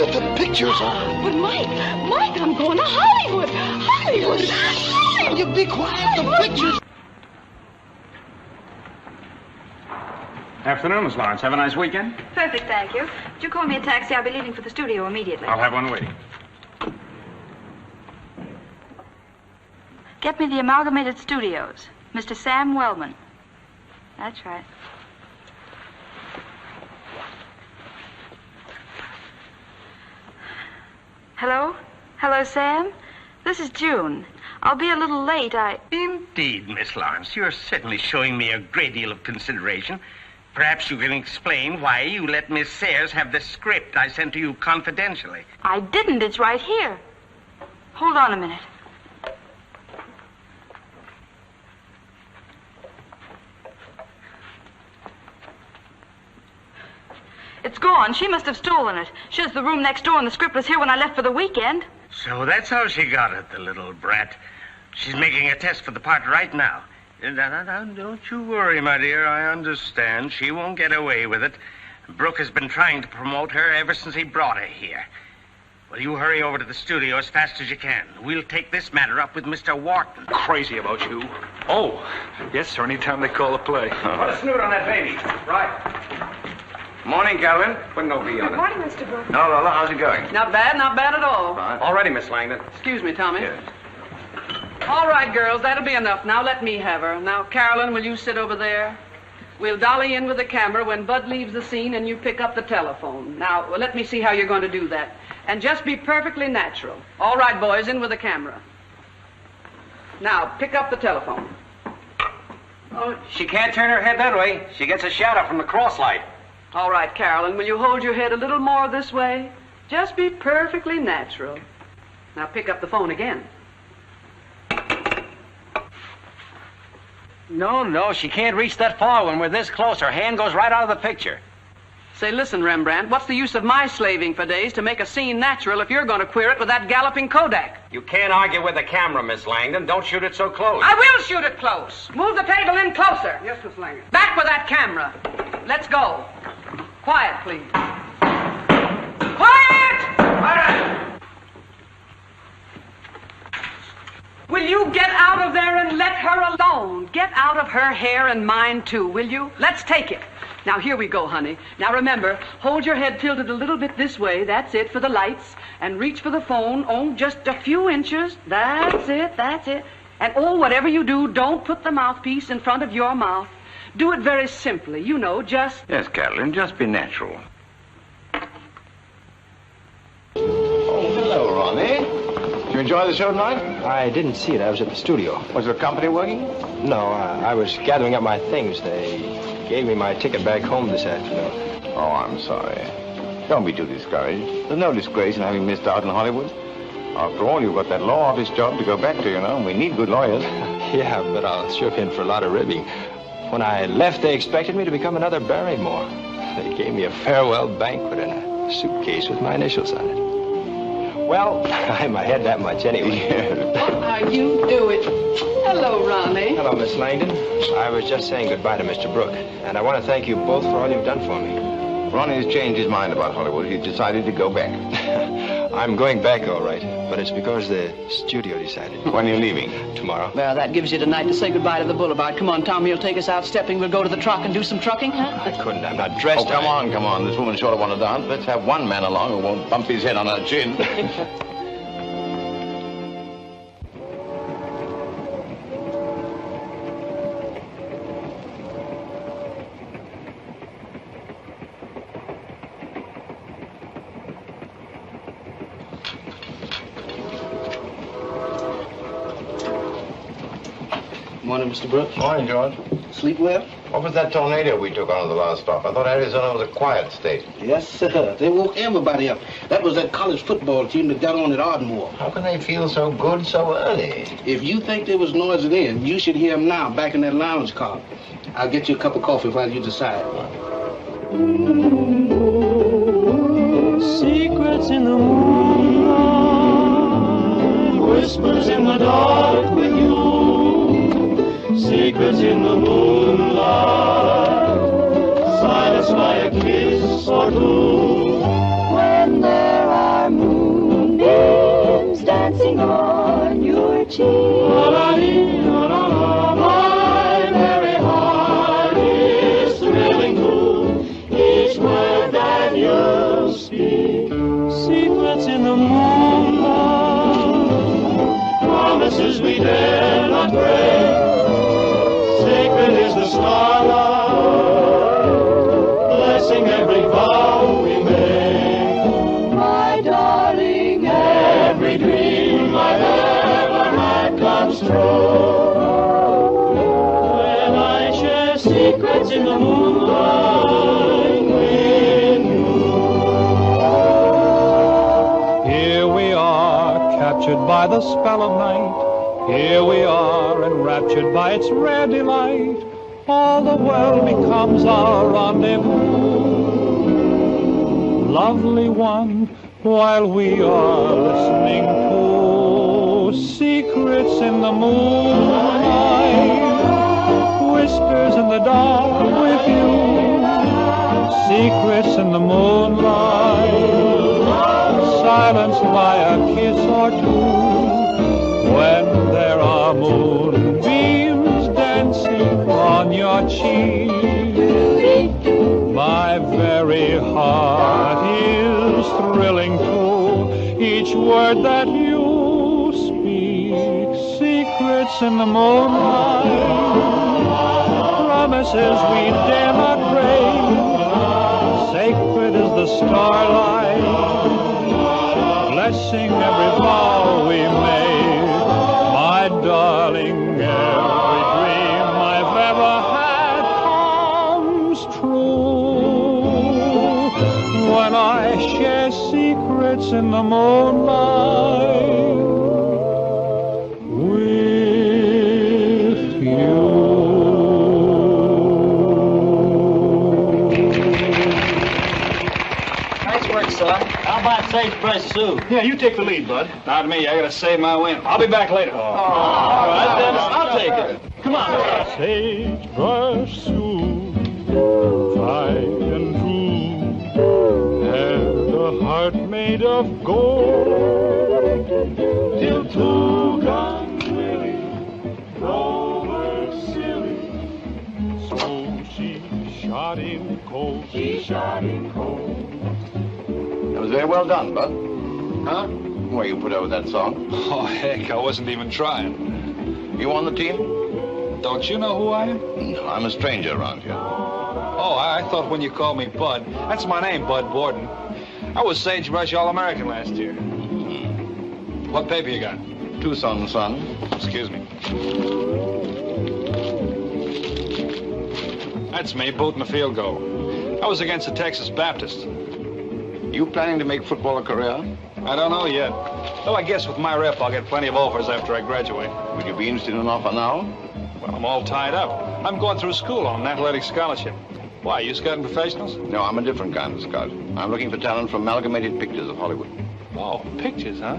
The pictures are. But Mike, I'm going to Hollywood. Hollywood. You be quiet. The pictures. Afternoon, Miss Lawrence. Have a nice weekend? Perfect, thank you. Would you call me a taxi? I'll be leaving for the studio immediately. I'll have one waiting. Get me the Amalgamated Studios. Mr. Sam Wellman. That's right. Hello? Hello, Sam? This is June. I'll be a little late. Indeed, Miss Lawrence. You're certainly showing me a great deal of consideration. Perhaps you can explain why you let Miss Sayers have the script I sent to you confidentially. I didn't. It's right here. Hold on a minute. It's gone. She must have stolen it. She has the room next door, and the script was here when I left for the weekend. So that's how she got it, the little brat. She's making a test for the part right now. Now, don't you worry, my dear. I understand. She won't get away with it. Brooke has been trying to promote her ever since he brought her here. Well, you hurry over to the studio as fast as you can. We'll take this matter up with Mr. Wharton. Crazy about you. Oh, yes, sir. Anytime they call a play. Put a snoot on that baby. Right. Morning, Calvin. Put no B on it. Good morning, Mr. Brooks. No, Lola, how's it going? Not bad at all. Fine. All ready, Miss Langdon. Excuse me, Tommy. Yes. All right, girls, that'll be enough. Now let me have her. Now, Carolyn, will you sit over there? We'll dolly in with the camera when Bud leaves the scene and you pick up the telephone. Now, let me see how you're going to do that. And just be perfectly natural. All right, boys, in with the camera. Now, pick up the telephone. Oh, she can't turn her head that way. She gets a shadow from the cross light. All right, Carolyn, will you hold your head a little more this way? Just be perfectly natural. Now pick up the phone again. No, she can't reach that far when we're this close. Her hand goes right out of the picture. Say, listen, Rembrandt, what's the use of my slaving for days to make a scene natural if you're going to queer it with that galloping Kodak? You can't argue with the camera, Miss Langdon. Don't shoot it so close. I will shoot it close. Move the table in closer. Yes, Miss Langdon. Back with that camera. Let's go. Quiet, please. Quiet! Quiet! Will you get out of there and let her alone? Get out of her hair and mine, too, will you? Let's take it. Now, here we go, honey. Now, remember, hold your head tilted a little bit this way. That's it, for the lights. And reach for the phone. Oh, just a few inches. That's it. And, oh, whatever you do, don't put the mouthpiece in front of your mouth. Do it very simply, you know, just... Yes, Carolyn, just be natural. Oh, hello, Ronnie. Did you enjoy the show tonight? I didn't see it. I was at the studio. Was the company working? No, I was gathering up my things. They gave me my ticket back home this afternoon. Oh, I'm sorry. Don't be too discouraged. There's no disgrace in having missed out in Hollywood. After all, you've got that law office job to go back to, you know, and we need good lawyers. Yeah, but I'll sure in for a lot of ribbing. When I left, they expected me to become another Barrymore. They gave me a farewell banquet and a suitcase with my initials on it. Well, I might had that much anyway. How you doing? Hello, Ronnie. Hello, Miss Langdon. I was just saying goodbye to Mr. Brooke, and I want to thank you both for all you've done for me. Ronnie's changed his mind about Hollywood. He's decided to go back. I'm going back, all right, but it's because the studio decided. When are you leaving? Tomorrow. Well, that gives you tonight to say goodbye to the boulevard. Come on, Tommy, you'll take us out stepping. We'll go to the truck and do some trucking, huh? I couldn't. I'm not dressed. Oh, come on. This woman sure of want to dance. Let's have one man along who won't bump his head on her chin. Morning, Mr. Brooks. Morning, George. Sleep well? What was that tornado we took on the last stop? I thought Arizona was a quiet state. Yes, sir. They woke everybody up. That was that college football team that got on at Ardmore. How can they feel so good so early? If you think there was noise then, you should hear them now, back in that lounge car. I'll get you a cup of coffee while you decide. Secrets in the moonlight, whispers in the dark with you. Secrets in the moonlight, silence by a kiss or two. When there are moonbeams dancing on your cheek. My very heart is thrilling to promises we dare not break. Sacred is the starlight, blessing every vow we make. My darling, every dream I've ever had comes true. When I share secrets in the moonlight with you. Here we are, captured by the spell of night. Here we are, enraptured by its rare delight. All the world becomes our rendezvous. Lovely one, while we are listening to secrets in the moonlight, whispers in the dark with you, secrets in the moonlight, silenced by a kiss or two. When there are moonbeams dancing on your cheek, my very heart is thrilling to each word that you speak. Secrets in the moonlight, promises we dare not break. Sacred is the starlight, blessing every vow we made. My darling, every dream I've ever had comes true. When I share secrets in the moonlight with you. Nice work, son. How about sagebrush soup? Yeah, you take the lead, Bud. Not me. I gotta save my wind. I'll be back later. All right, then. I'll take it. Come on. Sagebrush soup, tried and true, had a heart made of gold. Till two gone willing, over silly, so she shot in cold. She shot in cold. That was very well done, Bud. Huh? Where you put over that song? Oh, heck, I wasn't even trying. You on the team? Don't you know who I am? No, I'm a stranger around here. Oh, I thought when you called me Bud. That's my name, Bud Borden. I was Sagebrush All-American last year. What paper you got? Tucson Sun. Excuse me. That's me, booting the field goal. I was against the Texas Baptist. You planning to make football a career? I don't know yet. Though I guess with my rep, I'll get plenty of offers after I graduate. Would you be interested in an offer now? Well, I'm all tied up. I'm going through school on an athletic scholarship. Why, you scouting professionals? No, I'm a different kind of scout. I'm looking for talent from Amalgamated Pictures of Hollywood. Oh, pictures, huh?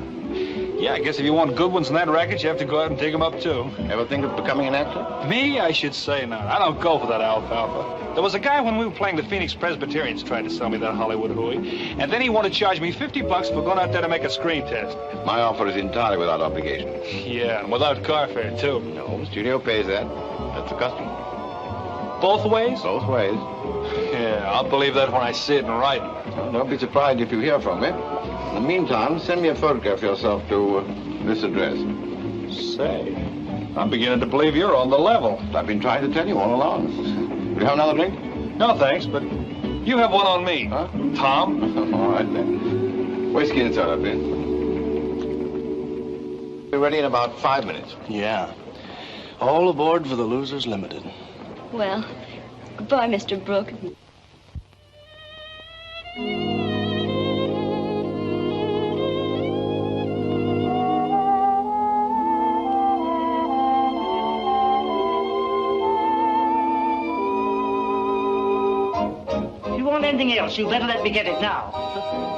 Yeah, I guess if you want good ones in that racket, you have to go out and dig them up, too. Ever think of becoming an actor? Me? I should say not. I don't go for that alfalfa. There was a guy when we were playing the Phoenix Presbyterians tried to sell me that Hollywood hooey, and then he wanted to charge me $50 for going out there to make a screen test. My offer is entirely without obligation. Yeah, and without car fare, too. No, the studio pays that. That's the custom. Both ways? Both ways. Yeah, I'll believe that when I see it in writing. Well, don't be surprised if you hear from me. In the meantime, send me a photograph of yourself to this address. Say, I'm beginning to believe you're on the level. I've been trying to tell you all along. Will you have another drink? No, thanks, but you have one on me. Huh? Tom? All right, then. Whiskey and soda, please. Be ready in about 5 minutes. Yeah. All aboard for the Losers Limited. Well, goodbye, Mr. Brooke. If you want anything else, you better let me get it now.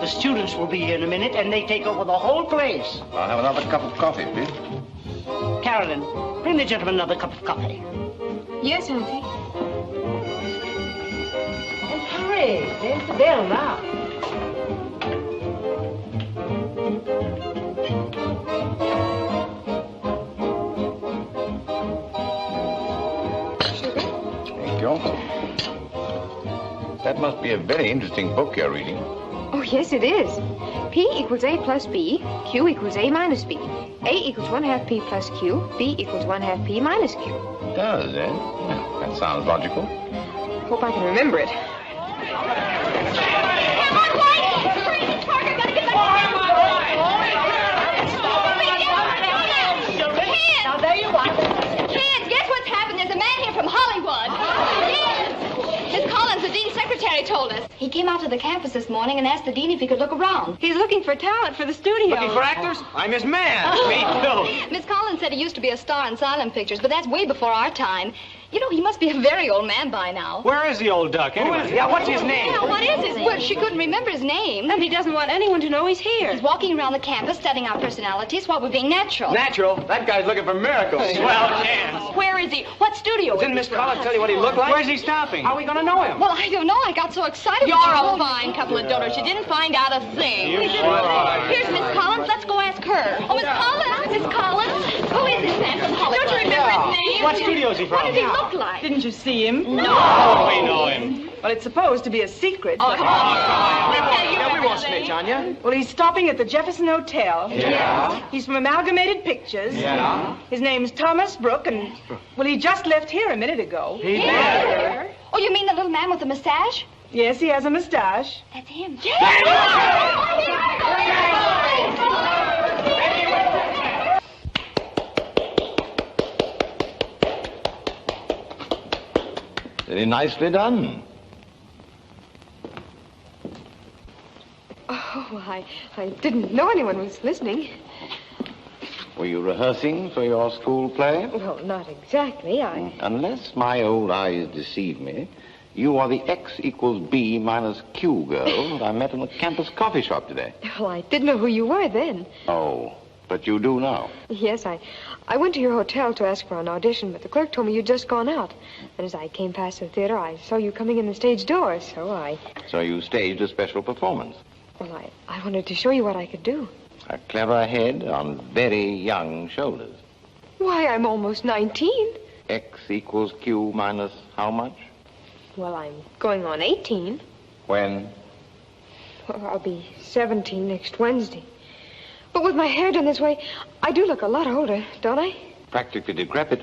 The students will be here in a minute, and they take over the whole place. I'll have another cup of coffee, please. Carolyn, bring the gentleman another cup of coffee. Yes, Auntie. And hurry, there's the bell now. Thank you. That must be a very interesting book you're reading. Oh, yes, it is. P equals A plus B, Q equals A minus B. A equals 1/2 P plus Q, B equals 1/2 P minus Q. Does, eh? Yeah, that sounds logical. Hope I can remember it. Now, there you are. Kids, guess what's happened? There's a man here from Hollywood. Yes. Miss Collins, the dean's secretary, told us. He came out to the campus this morning and asked the dean if he could look around. He's looking for talent for the studio. Looking for actors? I'm his man. Me too. Miss Collins said he used to be a star in silent pictures, but that's way before our time. You know, he must be a very old man by now. Where is the old duck, anyway? Yeah, what's his name? Yeah, what is his name? Well, she couldn't remember his name. And he doesn't want anyone to know he's here. He's walking around the campus studying our personalities while we're being natural. Natural? That guy's looking for miracles. Well, chance. Where is he? What studio is he Didn't Miss from? Collins tell you what he looked like? Where's he stopping? How are we going to know him? Well, I don't know. I got so excited. You're when a fine couple of doters. You didn't find out a thing. You sure are. Here's Miss Collins. Let's go ask her. Oh, Miss Collins. Miss Collins. Who is this man from Hollywood? Don't you remember his name? What studio is he from? What does he look like? Didn't you see him? No. Oh, we know him. Well, it's supposed to be a secret. Oh, come on. We won't snitch on you. Well, he's stopping at the Jefferson Hotel. Yeah. He's from Amalgamated Pictures. Yeah. His name's Thomas Brooke, and, well, he just left here a minute ago. He did? Oh, you mean the little man with the mustache? Yes, he has a mustache. That's him. Very nicely done. Oh, I didn't know anyone was listening. Were you rehearsing for your school play? Well, not exactly. Unless my old eyes deceive me, you are the X equals B minus Q girl that I met in the campus coffee shop today. Well, I didn't know who you were then. Oh, but you do now. Yes, I went to your hotel to ask for an audition, but the clerk told me you'd just gone out. And as I came past the theater, I saw you coming in the stage door, So you staged a special performance. Well, I wanted to show you what I could do. A clever head on very young shoulders. Why, I'm almost 19. X equals Q minus how much? Well, I'm going on 18. When? Well, I'll be 17 next Wednesday. But with my hair done this way, I do look a lot older, don't I? Practically decrepit.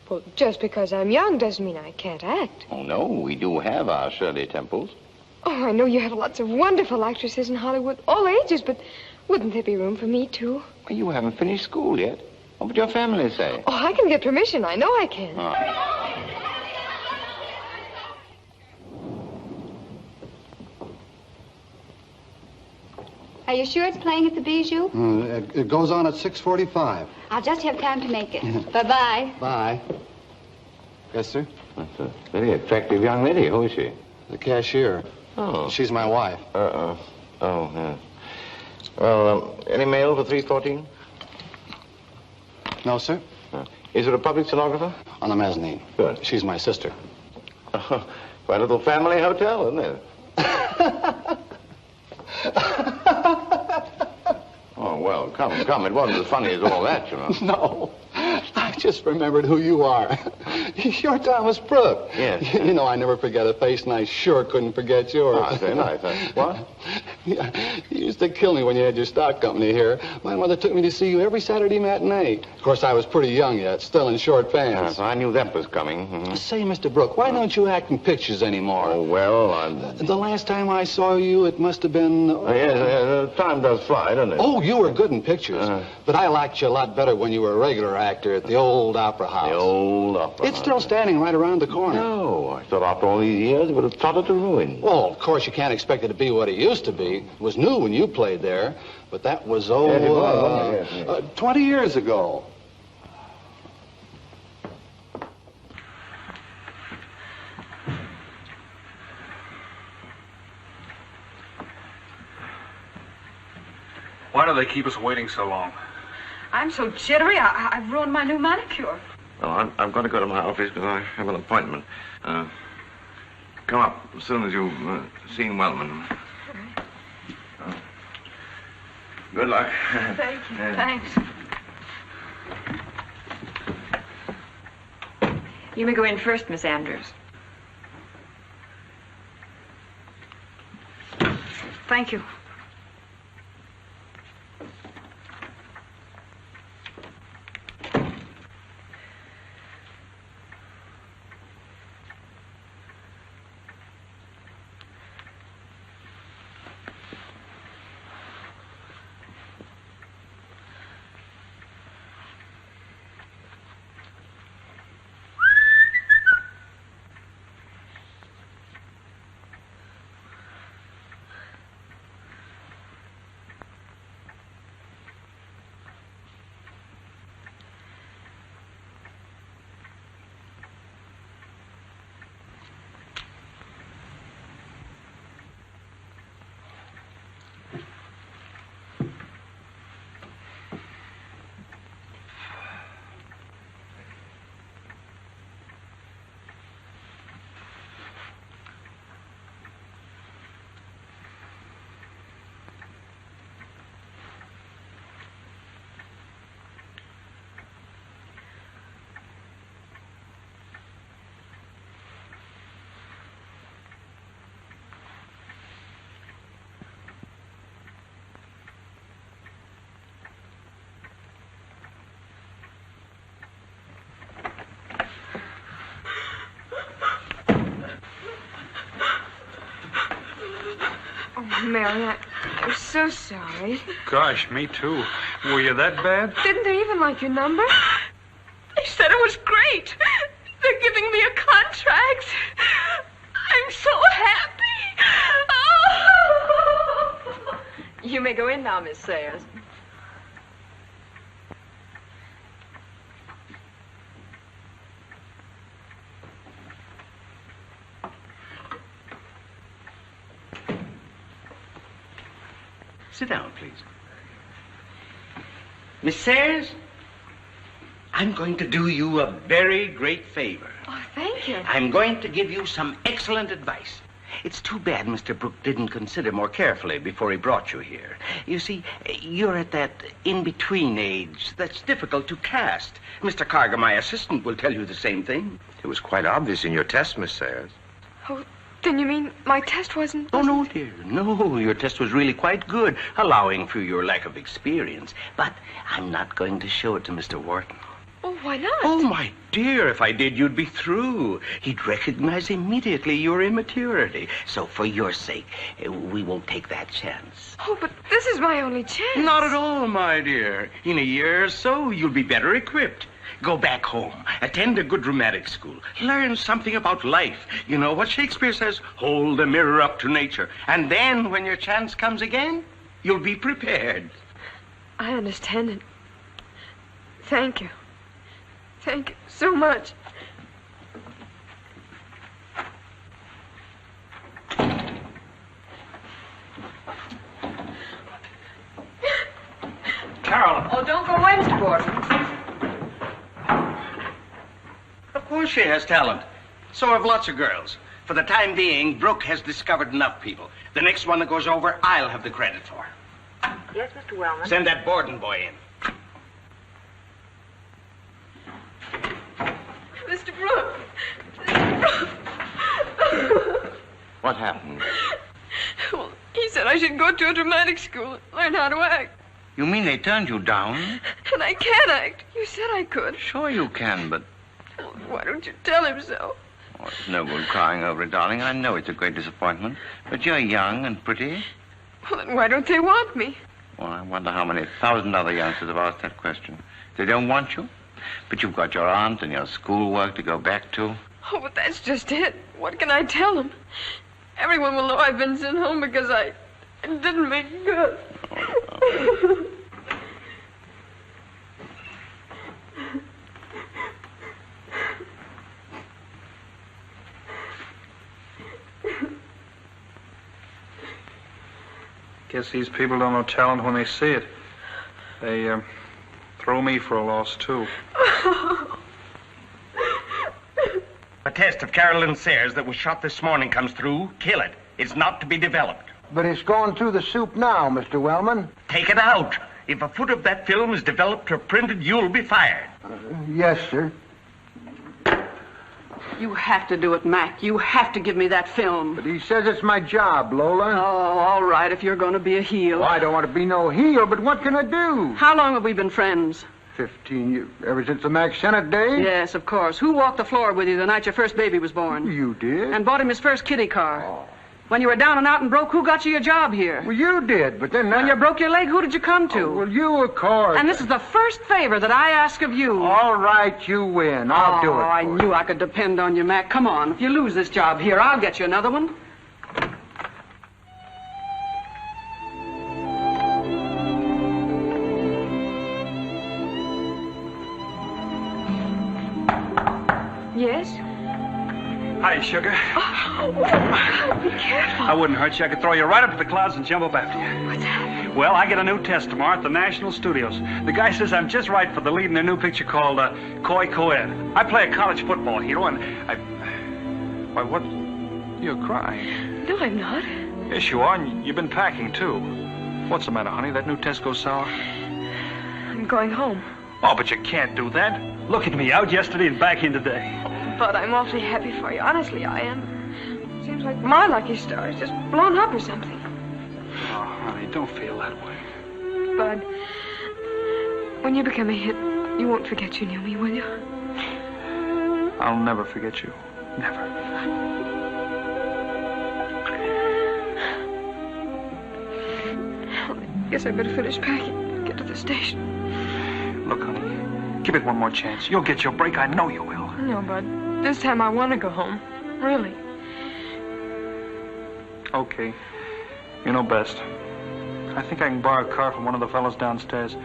Well, just because I'm young doesn't mean I can't act. Oh, no, we do have our Shirley Temples. Oh, I know you have lots of wonderful actresses in Hollywood, all ages, but wouldn't there be room for me, too? Well, you haven't finished school yet. What would your family say? Oh, I can get permission. I know I can. Oh. Are you sure it's playing at the Bijou? It goes on at 6:45. I'll just have time to make it. Bye-bye. Bye. Yes, sir? That's a very attractive young lady. Who is she? The cashier. Oh. She's my wife. Oh, yeah. Well, any mail for 314? No, sir. Is it a public stenographer? On the mezzanine. Good. She's my sister. Oh, quite a little family hotel, isn't it? Oh, well, come. It wasn't as funny as all that, you know. No. I just remembered who you are. You're Thomas Brooke. Yes. You know, I never forget a face, and I sure couldn't forget yours. Ah, very nice. What? Yeah, you used to kill me when you had your stock company here. My mother took me to see you every Saturday matinee. Of course, I was pretty young yet, still in short pants. Yes, I knew that was coming. Mm-hmm. Say, Mr. Brooke, why don't you act in pictures anymore? Oh, well, The last time I saw you, it must have been... yes, time does fly, doesn't it? Oh, you were good in pictures. But I liked you a lot better when you were a regular actor at the old Opera House. The old Opera It's still standing right around the corner. No, I thought after all these years it would have tottered to ruin. Well, of course, you can't expect it to be what it used to be. It was new when you played there, but that was, Yes, it was, wasn't it? Yes. 20 years ago. Why do they keep us waiting so long? I'm so jittery, I've ruined my new manicure. Well, I'm going to go to my office because I have an appointment. Come up as soon as you've seen Wellman. Good luck. Thank you. Yeah. Thanks. You may go in first, Miss Andrews. Thank you. Oh, Mary, I'm so sorry. Gosh, me too. Were you that bad? Didn't they even like your number? They said it was great. They're giving me a contract. I'm so happy. Oh. You may go in now, Miss Sayers. Sit down, please. Miss Sayers, I'm going to do you a very great favor. Oh, thank you. I'm going to give you some excellent advice. It's too bad Mr. Brooke didn't consider more carefully before he brought you here. You see, you're at that in-between age that's difficult to cast. Mr. Carger, my assistant, will tell you the same thing. It was quite obvious in your test, Miss Sayers. Oh, then you mean my test wasn't... Oh, no, dear. No, your test was really quite good, allowing for your lack of experience. But I'm not going to show it to Mr. Wharton. Oh, why not? Oh, my dear, if I did, you'd be through. He'd recognize immediately your immaturity. So for your sake, we won't take that chance. Oh, but this is my only chance. Not at all, my dear. In a year or so, you'll be better equipped. Go back home, attend a good dramatic school, learn something about life. You know what Shakespeare says, hold the mirror up to nature. And then, when your chance comes again, you'll be prepared. I understand it. Thank you. Thank you so much. Carolyn. Oh, don't go away, Mr. Wharton. Of course she has talent. So have lots of girls. For the time being, Brooke has discovered enough people. The next one that goes over, I'll have the credit for. Yes, Mr. Wellman? Send that Borden boy in. Mr. Brooke. What happened? Well, he said I should go to a dramatic school and learn how to act. You mean they turned you down? And I can't act. You said I could. Sure you can, but... Well, why don't you tell him so? Oh, it's no good crying over it, darling. I know it's a great disappointment. But you're young and pretty. Well, then why don't they want me? Well, I wonder how many thousand other youngsters have asked that question. They don't want you? But you've got your aunt and your schoolwork to go back to. Oh, but that's just it. What can I tell them? Everyone will know I've been sent home because I didn't make good. Oh, Guess these people don't know talent when they see it. They throw me for a loss, too. A test of Carolyn Sayers that was shot this morning comes through. Kill it. It's not to be developed. But it's going through the soup now, Mr. Wellman. Take it out. If a foot of that film is developed or printed, you'll be fired. Yes, sir. You have to do it, Mac. You have to give me that film. But he says it's my job, Lola. Oh, all right, if you're going to be a heel. Well, I don't want to be no heel, but what can I do? How long have we been friends? 15 years. Ever since the Mac Sennett days? Yes, of course. Who walked the floor with you the night your first baby was born? You did. And bought him his first kiddie car. When you were down and out and broke, who got you your job here? Well, you did, but then... When you broke your leg, who did you come to? Oh, well, you, of course. And this is the first favor that I ask of you. All right, you win. I'll do it. I knew I could depend on you, Mac. Come on. If you lose this job here, I'll get you another one. Yes? Hi, sugar. Oh, be careful. I wouldn't hurt you. I could throw you right up to the clouds and jump up after you. What's happening? Well, I get a new test tomorrow at the National Studios. The guy says I'm just right for the lead in their new picture called Koi Coed. I play a college football hero, and I... Why, what? You're crying. No, I'm not. Yes, you are, and you've been packing, too. What's the matter, honey? That new test goes sour? I'm going home. Oh, but you can't do that. Look at me, out yesterday and back in today. But I'm awfully happy for you. Honestly, I am. Seems like my lucky star is just blown up or something. Oh, honey, don't feel that way. Bud, when you become a hit, you won't forget you knew me, will you? I'll never forget you. Never. I guess I better finish packing and get to the station. Look, honey, give it one more chance. You'll get your break. I know you will. No, Bud. This time I want to go home. Really. Okay. You know best. I think I can borrow a car from one of the fellows downstairs.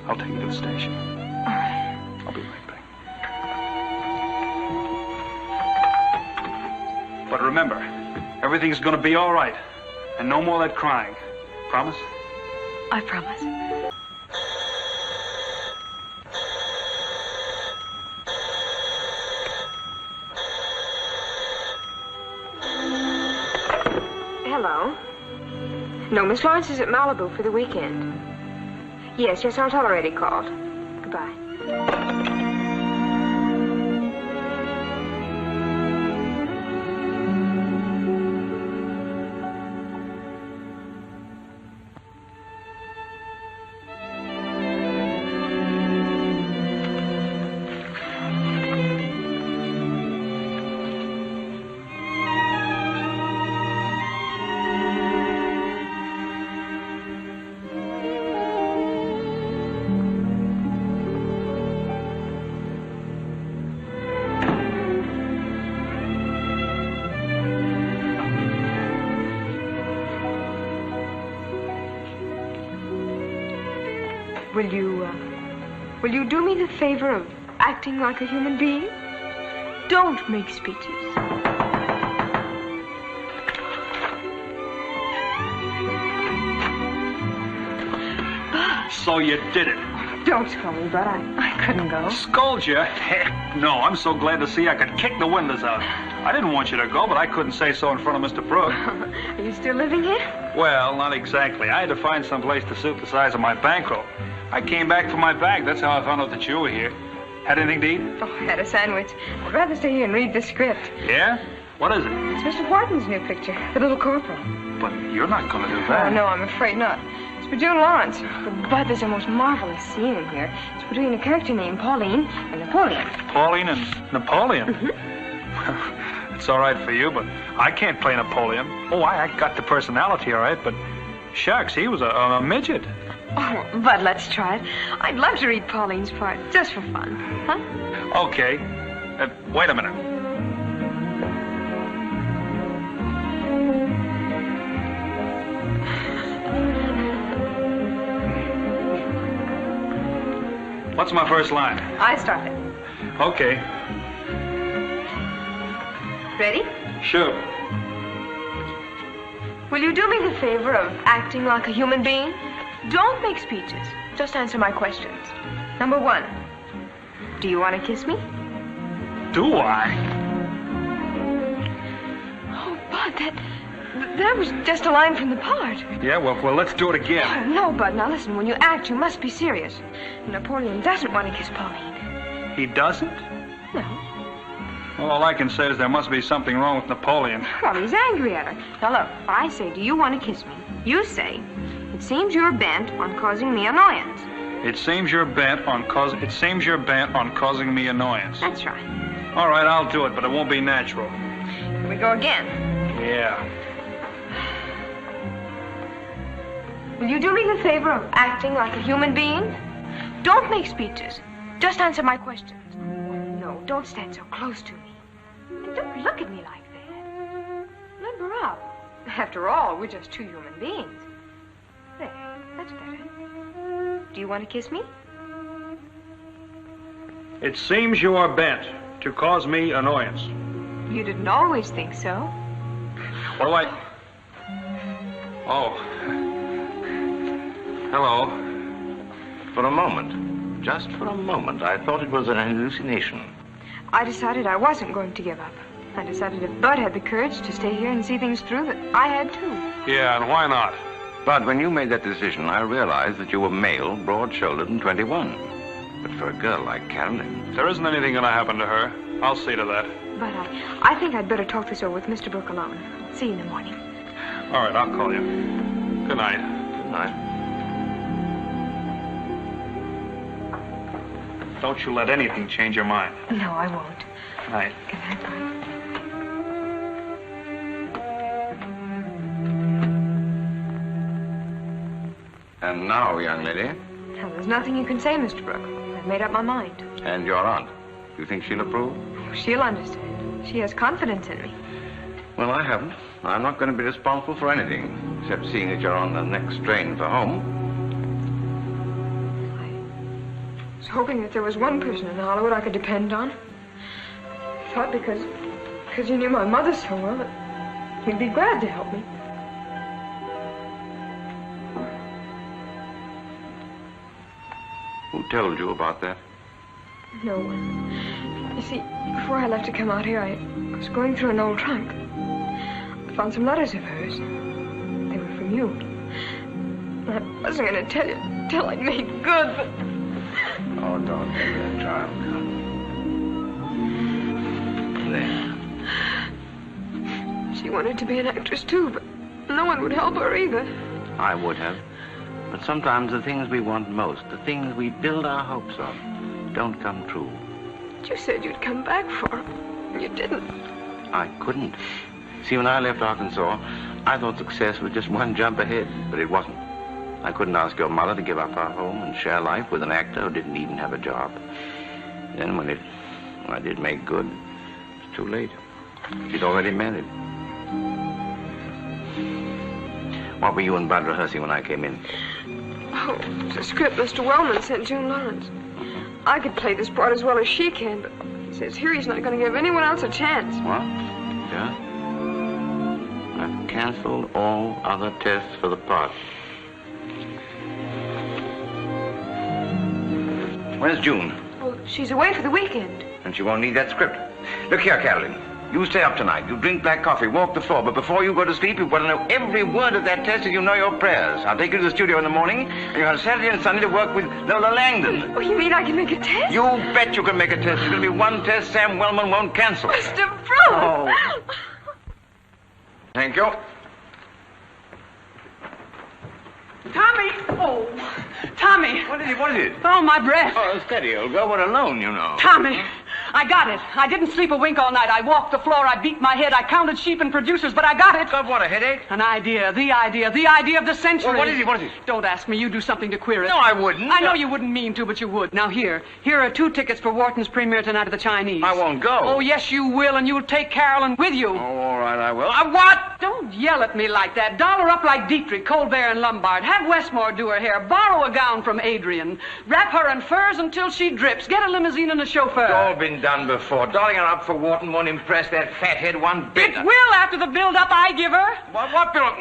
I'll take you to the station. All right. I'll be right back. But remember, everything's going to be all right. And no more of that crying. Promise? I promise. Hello. No, Miss Lawrence is at Malibu for the weekend. Yes, I'll tell her already called. Goodbye. Will you do me the favor of acting like a human being? Don't make speeches. So you did it. Don't scold me, Bud. I couldn't go. Scold you? Heck, no. I'm so glad to see I could kick the windows out. I didn't want you to go, but I couldn't say so in front of Mr. Brooke. Are you still living here? Well, not exactly. I had to find some place to suit the size of my bankroll. I came back for my bag. That's how I found out that you were here. Had anything to eat? Oh, I had a sandwich. I'd rather stay here and read the script. Yeah? What is it? It's Mr. Wharton's new picture, The Little Corporal. But you're not going to do that. Oh, no, I'm afraid not. It's for June Lawrence. But there's a most marvelous scene in here. It's between a character named Pauline and Napoleon. Pauline and Napoleon? Mm-hmm. It's all right for you, but I can't play Napoleon. Oh, I got the personality, all right, but shucks, he was a midget. Oh, but let's try it. I'd love to read Pauline's part, just for fun. Huh? Okay. Wait a minute. What's my first line? I start it. Okay. Ready? Sure. Will you do me the favor of acting like a human being? Don't make speeches. Just answer my questions. Number 1. Do you want to kiss me? Do I? Oh, Bud, that was just a line from the part. Yeah, well, let's do it again. Oh, no, Bud. Now, listen. When you act, you must be serious. Napoleon doesn't want to kiss Pauline. He doesn't? No. Well, all I can say is there must be something wrong with Napoleon. Well, he's angry at her. Now, look, I say, do you want to kiss me? You say, it seems you're bent on causing me annoyance. It seems you're bent on causing me annoyance. That's right. All right, I'll do it, but it won't be natural. Here we go again. Yeah. Will you do me the favor of acting like a human being? Don't make speeches. Just answer my questions. No, don't stand so close to me. And don't look at me like that. Limber up. After all, we're just two human beings. There, that's better. Do you want to kiss me? It seems you are bent to cause me annoyance. You didn't always think so. What do I... Oh. Hello. For a moment, just for a moment, I thought it was an hallucination. I decided I wasn't going to give up. I decided if Bud had the courage to stay here and see things through, that I had too. Yeah, and why not? But when you made that decision, I realized that you were male, broad-shouldered, and 21. But for a girl like Carolyn... There isn't anything going to happen to her. I'll see to that. But I think I'd better talk this over with Mr. Brooke alone. See you in the morning. All right, I'll call you. Good night. Good night. Don't you let anything change your mind. No, I won't. Good night. Good night, Bud. And now, young lady, Now, there's nothing you can say, Mr. Brooke. I've made up my mind. and your aunt. You think she'll approve? She'll understand. She has confidence in me. Well, I haven't. I'm not going to be responsible for anything, except seeing that you're on the next train for home. I was hoping that there was one person in Hollywood I could depend on. I thought because you knew my mother so well that you'd be glad to help me. Who told you about that? No one. You see, before I left to come out here, I was going through an old trunk. I found some letters of hers. They were from you. I wasn't going to tell you till I'd made good, but... Oh, don't do that, child. There. She wanted to be an actress, too, but no one would help her either. I would have. But sometimes the things we want most, the things we build our hopes on, don't come true. But you said you'd come back for her. You didn't. I couldn't. See, when I left Arkansas, I thought success was just one jump ahead, but it wasn't. I couldn't ask your mother to give up our home and share life with an actor who didn't even have a job. Then when I did make good, it was too late. She'd already married. What were you and Bud rehearsing when I came in? Oh, it's a script Mr. Wellman sent June Lawrence. I could play this part as well as she can, but he says here he's not going to give anyone else a chance. What? Yeah? I've canceled all other tests for the part. Where's June? Well, she's away for the weekend. And she won't need that script. Look here, Carolyn. You stay up tonight. You drink black coffee, walk the floor, but before you go to sleep, you've got to know every word of that test so you know your prayers. I'll take you to the studio in the morning, and you have Saturday and Sunday to work with Lola Langdon. Oh, you mean I can make a test? You bet you can make a test. There's going to be one test Sam Wellman won't cancel. Mr. Brooke! Oh. Thank you. Tommy! Oh, Tommy! What is it? Oh, my breath. Oh, steady, old girl. We're alone, you know. Tommy! I got it. I didn't sleep a wink all night. I walked the floor. I beat my head. I counted sheep and producers, but I got it. Got what, a headache? An idea. The idea of the century. Well, what is it? Don't ask me. You do something to queer it. No, I wouldn't. I know you wouldn't mean to, but you would. Now, here are 2 tickets for Wharton's premiere tonight at the Chinese. I won't go. Oh, yes, you will, and you'll take Carolyn with you. Oh, all right, I will. What? Don't yell at me like that. Doll her up like Dietrich, Colbert, and Lombard. Have Westmore do her hair. Borrow a gown from Adrian. Wrap her in furs until she drips. Get a limousine and a chauffeur. It's all been done before. Dolling her up for Wharton won't impress that fathead one bit. It will after the build-up I give her. What build-up?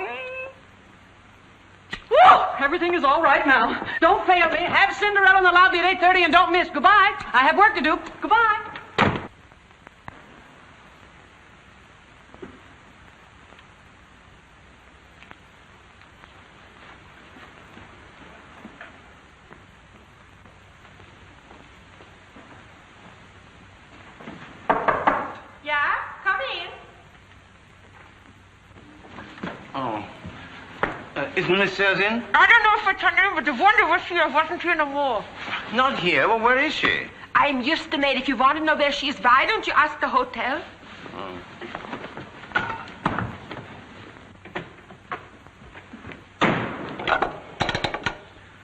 Woo! Everything is all right now. Don't fail me. Have Cinderella in the lobby at 8:30 and don't miss. Goodbye. I have work to do. Goodbye. Oh. Isn't Miss Sayers in? I don't know if it's her name, but the wonder was here. Wasn't here no more. Not here. Well, where is she? I'm used to maid. If you want to know where she is, why don't you ask the hotel?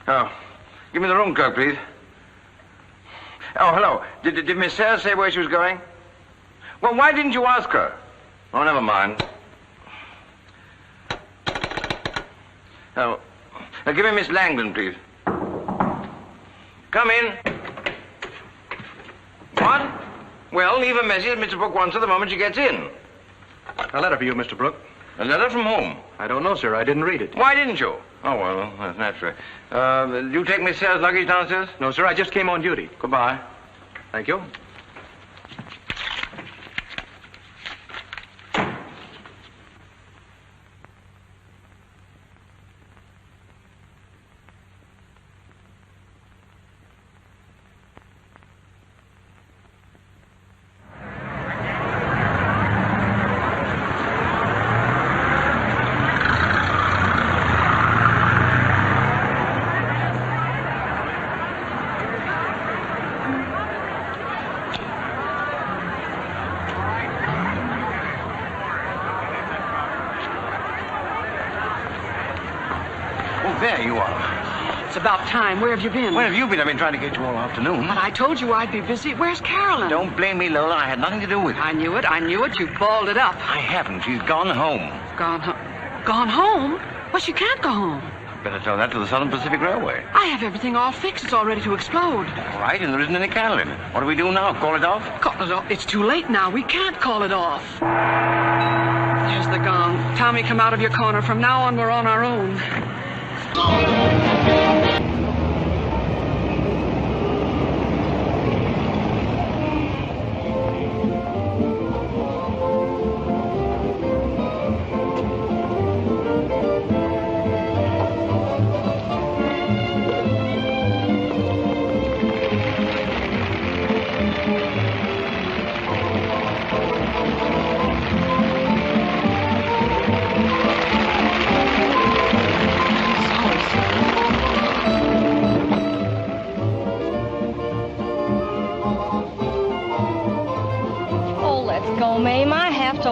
Oh, give me the room clerk, please. Oh, hello. Did Miss Sayers say where she was going? Well, why didn't you ask her? Oh, never mind. Oh, give me Miss Langdon, please. Come in. What? Well, leave a message. Mr. Brooke wants her the moment she gets in. A letter for you, Mr. Brooke. A letter from whom? I don't know, sir. I didn't read it. Why didn't you? Oh, well, that's natural. Did you take Miss Sayers' luggage downstairs? No, sir. I just came on duty. Goodbye. Thank you. There you are. It's about time. Where have you been? Where have you been? I've been trying to get you all afternoon. But I told you I'd be busy. Where's Carolyn? Don't blame me, Lola. I had nothing to do with it. I knew it. I knew it. You balled it up. I haven't. She's gone home. Gone home? Gone home? Well, she can't go home. Better tell that to the Southern Pacific Railway. I have everything all fixed. It's all ready to explode. All right, and there isn't any candle in it. What do we do now? Call it off? Call it off? It's too late now. We can't call it off. There's the gong. Tommy, come out of your corner. From now on, we're on our own.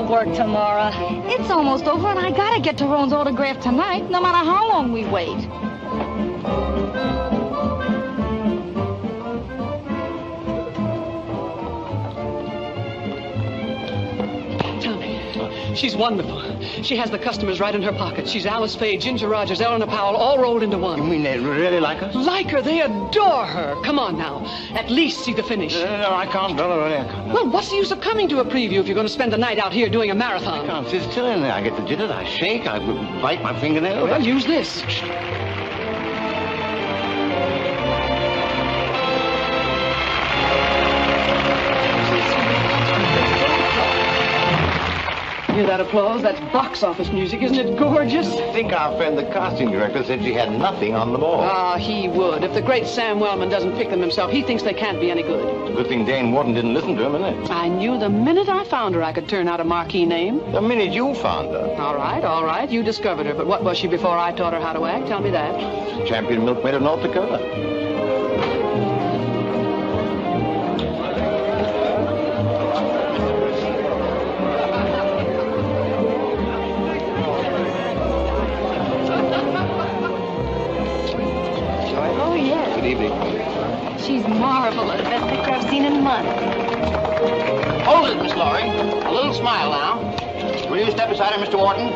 Work tomorrow. It's almost over, and I gotta get Tyrone's autograph tonight, no matter how long we wait. She's wonderful. She has the customers right in her pocket. She's Alice Faye, Ginger Rogers, Eleanor Powell, all rolled into one. You mean they really like her? Like her? They adore her. Come on now. At least see the finish. No, I can't. No, I can't. Well, what's the use of coming to a preview if you're going to spend the night out here doing a marathon? I can't sit still in there. I get the jitters, I shake, I bite my fingernails. Well, use this. Hear that applause? That's box office music. Isn't it gorgeous? I think our friend the casting director said she had nothing on the ball. Ah, he would. If the great Sam Wellman doesn't pick them himself, he thinks they can't be any good. It's a good thing Dane Wharton didn't listen to him, isn't it? I knew the minute I found her I could turn out a marquee name. The minute you found her? All right. You discovered her. But what was she before I taught her how to act? Tell me that. Champion milkmaid of North Dakota. She's marvelous. Best picture I've seen in months. Hold it, Miss Laurie. A little smile now. Will you step aside her, Mr. Wharton?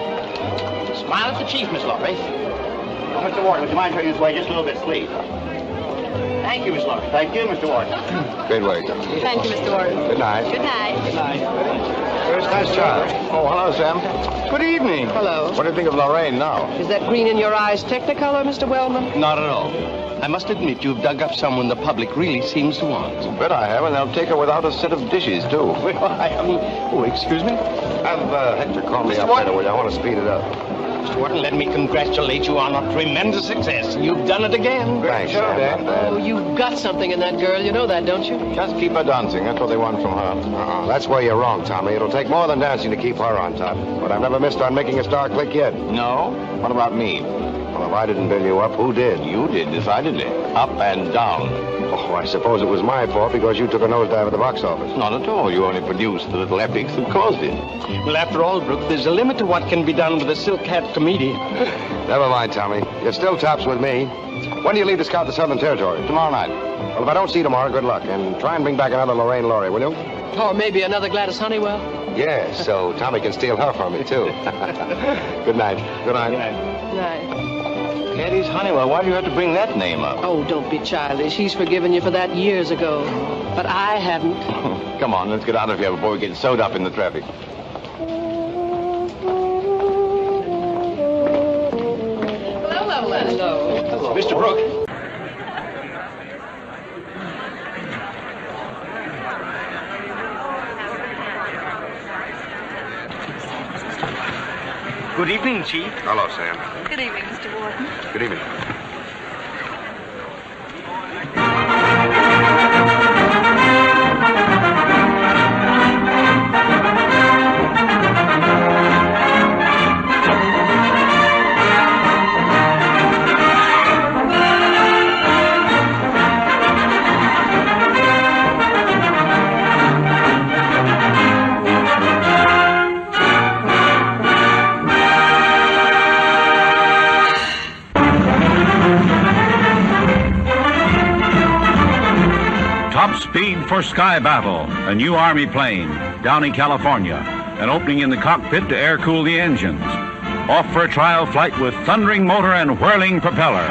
Smile at the chief, Miss Laurie. Oh, Mr. Wharton, would you mind turning this way just a little bit, please? Thank you, Miss Laurie. Thank you, Mr. Wharton. Great work. Thank you, Mr. Wharton. Good night. Good night. Good night. First nice job. Oh, hello, Sam. Good evening. Hello. What do you think of Lorraine now? Is that green in your eyes Technicolor, Mr. Wellman? Not at all. I must admit you've dug up someone the public really seems to want. Bet I have, and they'll take her without a set of dishes, too. Well, I mean... Oh, excuse me? Have Hector call me up right away. I want to speed it up. Mr. Wharton, let me congratulate you on a tremendous success. You've done it again. Thanks, Sam. Oh, you've got something in that girl. You know that, don't you? Just keep her dancing. That's what they want from her. That's where you're wrong, Tommy. It'll take more than dancing to keep her on top. But I've never missed on making a star click yet. No? What about me? Well, if I didn't build you up, who did? You did, decidedly. Up and down. Oh, I suppose it was my fault because you took a nosedive at the box office. Not at all. You only produced the little epics that caused it. Well, after all, Brooke, there's a limit to what can be done with a silk hat comedian. Never mind, Tommy. You're still tops with me. When do you leave to scout the Southern Territory? Tomorrow night. Well, if I don't see you tomorrow, good luck. And try and bring back another Lorraine Laurie, will you? Or maybe another Gladys Honeywell. Yes, so Tommy can steal her from me, too. Good night. Good night. Good night. Night. Gladys Honeywell, why do you have to bring that name up? Oh, don't be childish. He's forgiven you for that years ago. But I haven't. Come on, let's get out of here before we get sewed up in the traffic. Hello. Mr. Brooke. Good evening, Chief. Hello, Sam. Good evening, Mr. Wharton. Good evening. Top speed for Sky Battle, a new Army plane, down in California. An opening in the cockpit to air-cool the engines. Off for a trial flight with thundering motor and whirling propeller.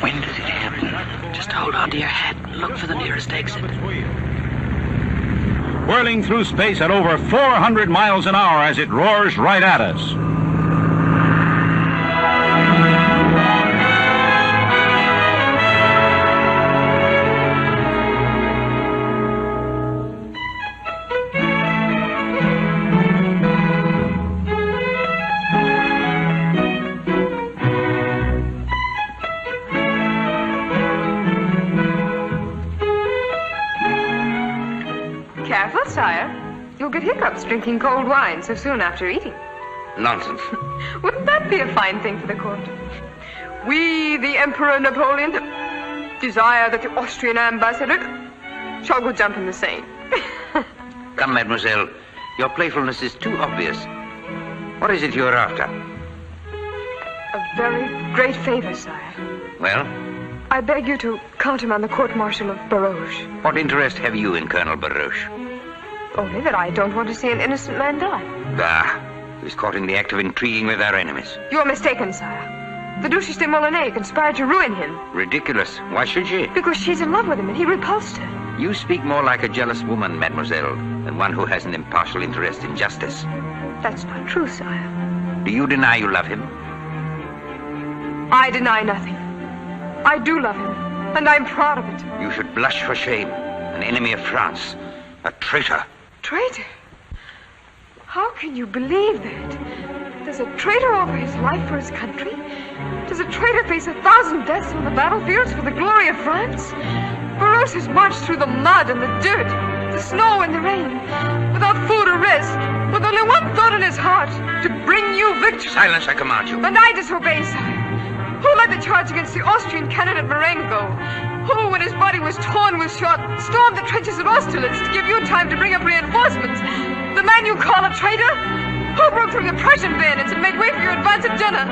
When does it happen? Just hold on to your hat and look for the nearest exit. Whirling through space at over 400 miles an hour as it roars right at us. Careful, sire. You'll get hiccups drinking cold wine so soon after eating. Nonsense. Wouldn't that be a fine thing for the court? We, the Emperor Napoleon, desire that the Austrian ambassador shall go jump in the Seine. Come, mademoiselle. Your playfulness is too obvious. What is it you're after? A very great favor, sire. Well, I beg you to countermand the court-martial of Barouche. what interest have you in Colonel Barouche? Only that I don't want to see an innocent man die. Ah, he's caught in the act of intriguing with our enemies. You're mistaken, sire. The Duchesse de Molyneux conspired to ruin him Ridiculous. Why should she? because she's in love with him and he repulsed her. You speak more like a jealous woman, mademoiselle, than one who has an impartial interest in justice. That's not true, sire. Do you deny you love him? I deny nothing. I do love him, and I'm proud of it. You should blush for shame. An enemy of France. A traitor. Traitor? How can you believe that? Does a traitor offer his life for his country? Does a traitor face 1,000 deaths on the battlefields for the glory of France? Barouche has marched through the mud and the dirt, the snow and the rain, without food or rest, with only one thought in his heart, to bring you victory. Silence, I command you. And I disobey, sire. Who led the charge against the Austrian candidate Marengo? Who, when his body was torn with shot, stormed the trenches of Austerlitz to give you time to bring up reinforcements? The man you call a traitor? Who broke through the Prussian bayonets and made way for your advance at Jena?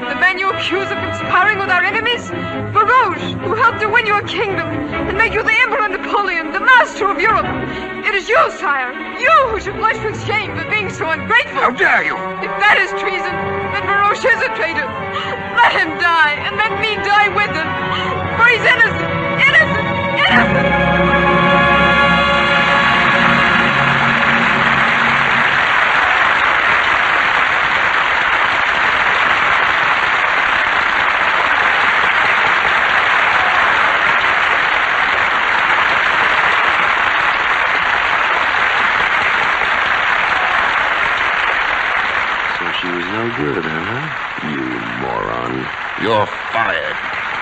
The man you accuse of conspiring with our enemies? Barouche, who helped to win your kingdom and make you the Emperor Napoleon, the master of Europe. It is you, sire, you who should blush with shame for being so ungrateful. How dare you? If that is treason, then Barouche is a traitor. Let him die, and let me die with him. For he's innocent, innocent, innocent! No good, huh? You moron. You're fired.